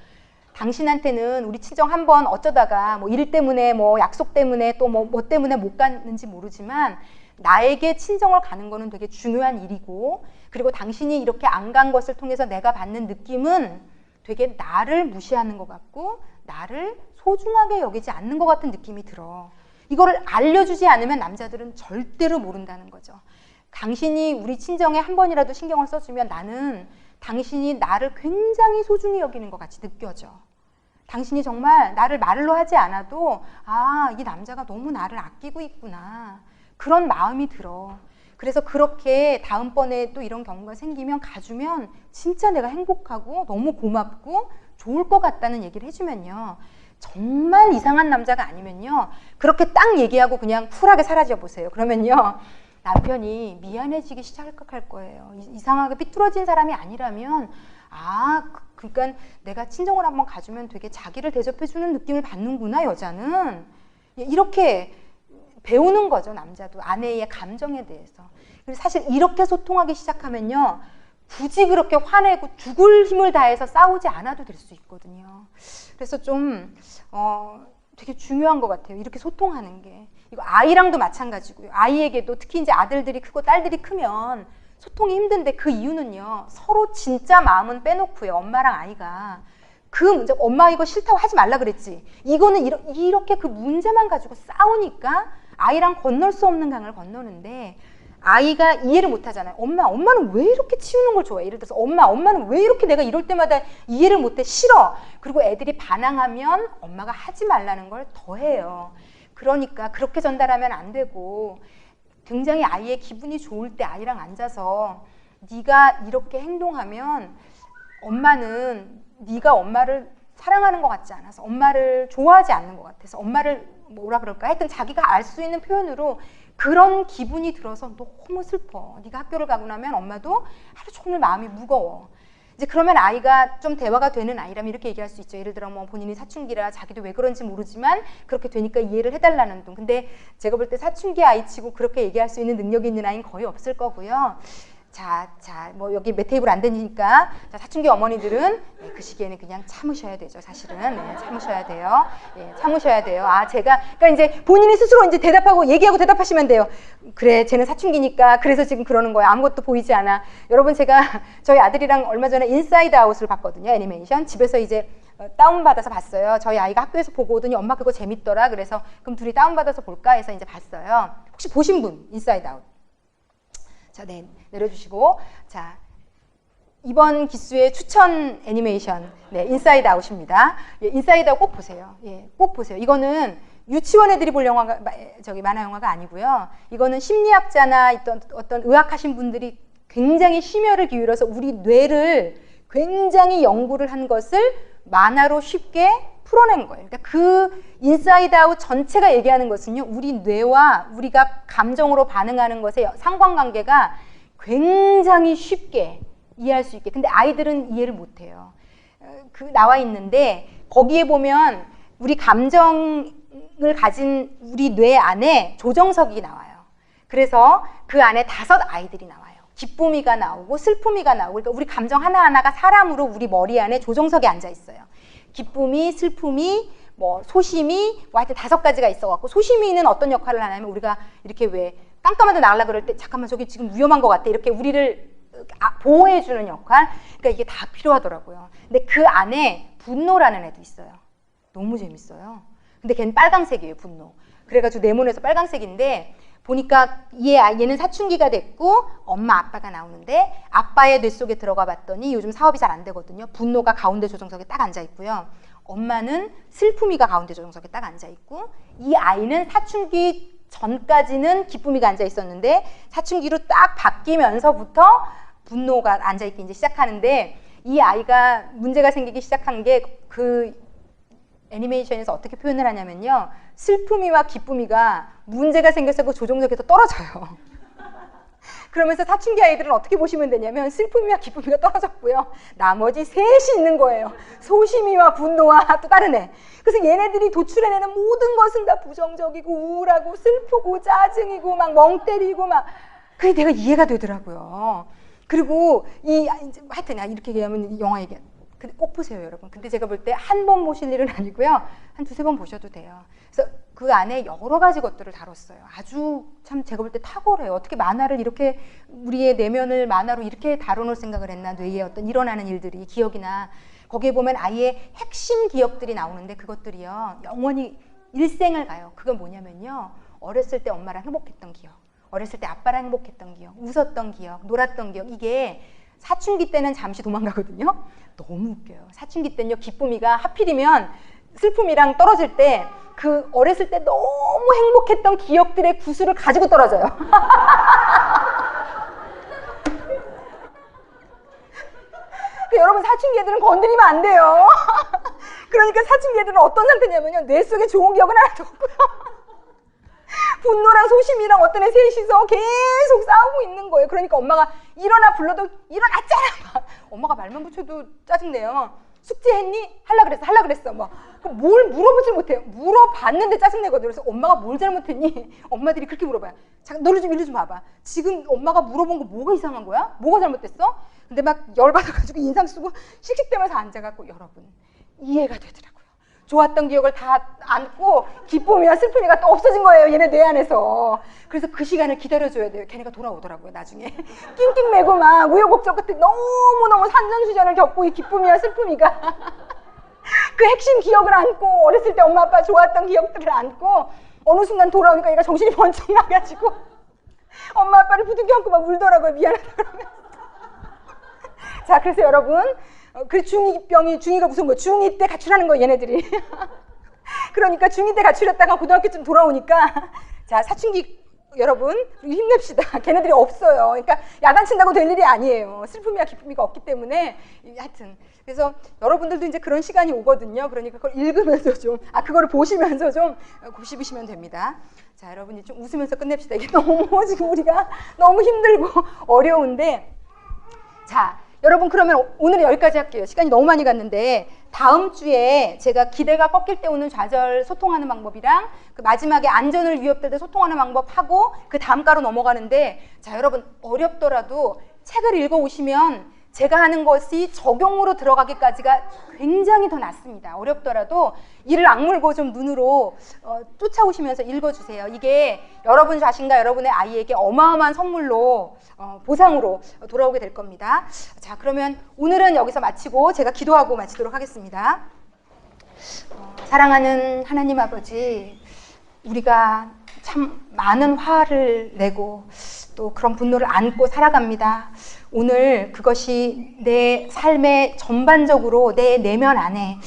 당신한테는 우리 친정 한번 어쩌다가 뭐 일 때문에 뭐 약속 때문에 또 뭐 때문에 못 갔는지 모르지만 나에게 친정을 가는 거는 되게 중요한 일이고 그리고 당신이 이렇게 안 간 것을 통해서 내가 받는 느낌은 되게 나를 무시하는 것 같고 나를 소중하게 여기지 않는 것 같은 느낌이 들어. 이거를 알려주지 않으면 남자들은 절대로 모른다는 거죠. 당신이 우리 친정에 한 번이라도 신경을 써주면 나는 당신이 나를 굉장히 소중히 여기는 것 같이 느껴져. 당신이 정말 나를 말로 하지 않아도 이 남자가 너무 나를 아끼고 있구나. 그런 마음이 들어. 그래서 그렇게 다음번에 또 이런 경우가 생기면 가주면 진짜 내가 행복하고 너무 고맙고 좋을 것 같다는 얘기를 해주면요. 정말 이상한 남자가 아니면요. 그렇게 딱 얘기하고 그냥 쿨하게 사라져 보세요. 그러면요. 남편이 미안해지기 시작할 거예요. 이상하게 삐뚤어진 사람이 아니라면 그러니까 내가 친정을 한번 가주면 되게 자기를 대접해주는 느낌을 받는구나 여자는. 이렇게 배우는 거죠. 남자도 아내의 감정에 대해서. 그리고 사실 이렇게 소통하기 시작하면요. 굳이 그렇게 화내고 죽을 힘을 다해서 싸우지 않아도 될 수 있거든요. 그래서 좀 되게 중요한 것 같아요. 이렇게 소통하는 게. 이거 아이랑도 마찬가지고요. 아이에게도 특히 이제 아들들이 크고 딸들이 크면 소통이 힘든데 그 이유는요. 서로 진짜 마음은 빼놓고요. 엄마랑 아이가. 그 문제, 엄마 이거 싫다고 하지 말라 그랬지. 이거는 이렇게 그 문제만 가지고 싸우니까 아이랑 건널 수 없는 강을 건너는데 아이가 이해를 못 하잖아요. 엄마는 왜 이렇게 치우는 걸 좋아해? 예를 들어서 엄마는 왜 이렇게 내가 이럴 때마다 이해를 못 해? 싫어. 그리고 애들이 반항하면 엄마가 하지 말라는 걸 더 해요. 그러니까 그렇게 전달하면 안 되고, 굉장히 아이의 기분이 좋을 때 아이랑 앉아서 네가 이렇게 행동하면 엄마는 네가 엄마를 사랑하는 것 같지 않아서, 엄마를 좋아하지 않는 것 같아서, 엄마를 뭐라 그럴까? 하여튼 자기가 알 수 있는 표현으로 그런 기분이 들어서 너무 슬퍼. 네가 학교를 가고 나면 엄마도 하루 종일 마음이 무거워. 이제 그러면 아이가 좀 대화가 되는 아이라면 이렇게 얘기할 수 있죠. 예를 들어 뭐 본인이 사춘기라 자기도 왜 그런지 모르지만 그렇게 되니까 이해를 해달라는 둥. 근데 제가 볼 때 사춘기 아이치고 그렇게 얘기할 수 있는 능력이 있는 아이는 거의 없을 거고요. 뭐 여기 몇 테이블 안 되니까 사춘기 어머니들은 그 시기에는 그냥 참으셔야 되죠. 사실은 참으셔야 돼요. 참으셔야 돼요. 그러니까 이제 본인이 스스로 이제 대답하고 얘기하고 대답하시면 돼요. 그래, 쟤는 사춘기니까 그래서 지금 그러는 거야. 아무것도 보이지 않아. 여러분, 제가 저희 아들이랑 얼마 전에 인사이드 아웃을 봤거든요. 애니메이션 집에서 이제 다운받아서 봤어요. 저희 아이가 학교에서 보고 오더니 엄마 그거 재밌더라. 그래서 그럼 둘이 다운받아서 볼까 해서 이제 봤어요. 혹시 보신 분? 인사이드 아웃. 자, 내려주시고. 자, 이번 기수의 추천 애니메이션, 인사이드 아웃입니다. 인사이드 아웃 꼭 보세요. 꼭 보세요. 이거는 유치원 애들이 볼 영화가, 만화 영화가 아니고요. 이거는 심리학자나 어떤 의학하신 분들이 굉장히 심혈을 기울여서 우리 뇌를 굉장히 연구를 한 것을 만화로 쉽게 풀어낸 거예요. 그러니까 그 인사이드 아웃 전체가 얘기하는 것은요, 우리 뇌와 우리가 감정으로 반응하는 것의 상관관계가 굉장히 쉽게 이해할 수 있게. 근데 아이들은 이해를 못 해요. 나와 있는데 거기에 보면 우리 감정을 가진 우리 뇌 안에 조정석이 나와요. 그래서 그 안에 5 아이들이 나와요. 기쁨이가 나오고 슬픔이가 나오고, 그러니까 우리 감정 하나하나가 사람으로 우리 머리 안에 조정석에 앉아 있어요. 기쁨이, 슬픔이, 뭐 소심이, 뭐 하여튼 5가지가 있어갖고, 소심이는 어떤 역할을 하냐면 우리가 이렇게 왜 깜깜한데 나가려고 그럴 때 잠깐만 저기 지금 위험한 것 같아, 이렇게 우리를 보호해주는 역할. 그러니까 이게 다 필요하더라고요. 근데 그 안에 분노라는 애도 있어요. 너무 재밌어요. 근데 걔는 빨강색이에요, 분노. 그래가지고 네모네에서 빨강색인데 보니까 얘는 사춘기가 됐고 엄마 아빠가 나오는데, 아빠의 뇌 속에 들어가 봤더니 요즘 사업이 잘 안 되거든요. 분노가 가운데 조정석에 딱 앉아 있고요. 엄마는 슬픔이가 가운데 조정석에 딱 앉아 있고, 이 아이는 사춘기 전까지는 기쁨이가 앉아 있었는데 사춘기로 딱 바뀌면서부터 분노가 앉아 있기 이제 시작하는데, 이 아이가 문제가 생기기 시작한 게 그 애니메이션에서 어떻게 표현을 하냐면요, 슬픔이와 기쁨이가 문제가 생겨서 그 조종석에서 떨어져요. 그러면서 사춘기 아이들은 어떻게 보시면 되냐면 슬픔이와 기쁨이가 떨어졌고요, 나머지 셋이 있는 거예요. 소심이와 분노와 또 다른 애. 그래서 얘네들이 도출해내는 모든 것은 다 부정적이고 우울하고 슬프고 짜증이고 막 멍 때리고 막, 그게 내가 이해가 되더라고요. 그리고 하여튼 이렇게 얘기하면 이 영화 얘기 꼭 보세요, 여러분. 근데 제가 볼 때 한 번 보실 일은 아니고요, 한 2-3번 보셔도 돼요. 그래서 그 안에 여러 가지 것들을 다뤘어요. 아주 참 제가 볼 때 탁월해요. 어떻게 만화를 이렇게, 우리의 내면을 만화로 이렇게 다뤄놓을 생각을 했나. 뇌에 어떤 일어나는 일들이, 기억이나, 거기에 보면 아이의 핵심 기억들이 나오는데 그것들이요 영원히 일생을 가요. 그건 뭐냐면요, 어렸을 때 엄마랑 행복했던 기억, 어렸을 때 아빠랑 행복했던 기억, 웃었던 기억, 놀았던 기억, 이게 사춘기 때는 잠시 도망가거든요. 너무 웃겨요. 사춘기 때는요, 기쁨이가 하필이면 슬픔이랑 떨어질 때 그 어렸을 때 너무 행복했던 기억들의 구슬을 가지고 떨어져요. 여러분, 사춘기 애들은 건드리면 안 돼요. 그러니까 사춘기 애들은 어떤 상태냐면요, 뇌 속에 좋은 기억은 하나도 없고요, 분노랑 소심이랑 어떤 애 셋이서 계속 싸우고 있는 거예요. 그러니까 엄마가 일어나 불러도 일어났잖아. 엄마가 말만 붙여도 짜증내요. 숙제했니? 할라 그랬어. 뭘 물어보질 못해요. 물어봤는데 짜증내거든요. 그래서 엄마가 뭘 잘못했니? 엄마들이 그렇게 물어봐요. 잠깐 너를 좀 일로 좀 와봐. 지금 엄마가 물어본 거 뭐가 이상한 거야? 뭐가 잘못됐어? 근데 막 열받아가지고 인상 쓰고 씩씩대면서 앉아갖고, 여러분 이해가 되더라고요. 좋았던 기억을 다 안고 기쁨이와 슬픔이가 또 없어진 거예요, 얘네 뇌 안에서. 그래서 그 시간을 기다려줘야 돼요. 걔네가 돌아오더라고요, 나중에. 낑낑매고 막 우여곡절 끝에 너무너무 산전수전을 겪고 이 기쁨이와 슬픔이가 그 핵심 기억을 안고, 어렸을 때 엄마 아빠 좋았던 기억들을 안고, 어느 순간 돌아오니까 얘가 정신이 번쩍 나가지고 엄마 아빠를 부둥켜 안고 막 울더라고요. 미안하다 그러면. 자, 그래서 여러분, 그 중2가 무슨 거, 중2 때 가출하는 거 얘네들이. 그러니까 중2 때 가출했다가 고등학교쯤 돌아오니까 자, 사춘기 여러분 힘냅시다. 걔네들이 없어요. 그러니까 야단친다고 될 일이 아니에요. 슬픔이야 기쁨이가 없기 때문에. 하여튼 그래서 여러분들도 이제 그런 시간이 오거든요. 그러니까 그걸 읽으면서 좀, 그거를 보시면서 좀 곱씹으시면 됩니다. 자, 여러분 좀 웃으면서 끝냅시다. 이게 너무 지금 우리가 너무 힘들고 어려운데. 자, 여러분 그러면 오늘은 여기까지 할게요. 시간이 너무 많이 갔는데 다음 주에 제가 기대가 꺾일 때 오는 좌절 소통하는 방법이랑 그 마지막에 안전을 위협될 때 소통하는 방법 하고 그 다음 가로 넘어가는데, 자, 여러분 어렵더라도 책을 읽어오시면 제가 하는 것이 적용으로 들어가기까지가 굉장히 더 낫습니다. 어렵더라도 이를 악물고 좀 눈으로 쫓아오시면서 읽어주세요. 이게 여러분 자신과 여러분의 아이에게 어마어마한 선물로 보상으로 돌아오게 될 겁니다. 자, 그러면 오늘은 여기서 마치고 제가 기도하고 마치도록 하겠습니다. 사랑하는 하나님 아버지, 우리가 참 많은 화를 내고 또 그런 분노를 안고 살아갑니다. 오늘 그것이 내 삶의 전반적으로 내 내면 안에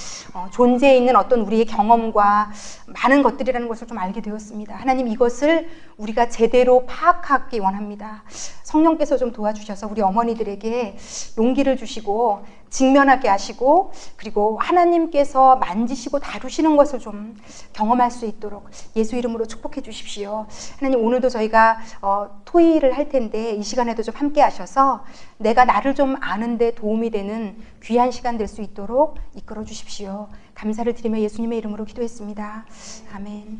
존재해 있는 어떤 우리의 경험과 많은 것들이라는 것을 좀 알게 되었습니다. 하나님, 이것을 우리가 제대로 파악하기 원합니다. 성령께서 좀 도와주셔서 우리 어머니들에게 용기를 주시고 직면하게 하시고, 그리고 하나님께서 만지시고 다루시는 것을 좀 경험할 수 있도록 예수 이름으로 축복해 주십시오. 하나님, 오늘도 저희가 토의를 할 텐데 이 시간에도 좀 함께 하셔서 내가 나를 좀 아는 데 도움이 되는 귀한 시간 될 수 있도록 이끌어 주십시오. 감사를 드리며 예수님의 이름으로 기도했습니다. 아멘.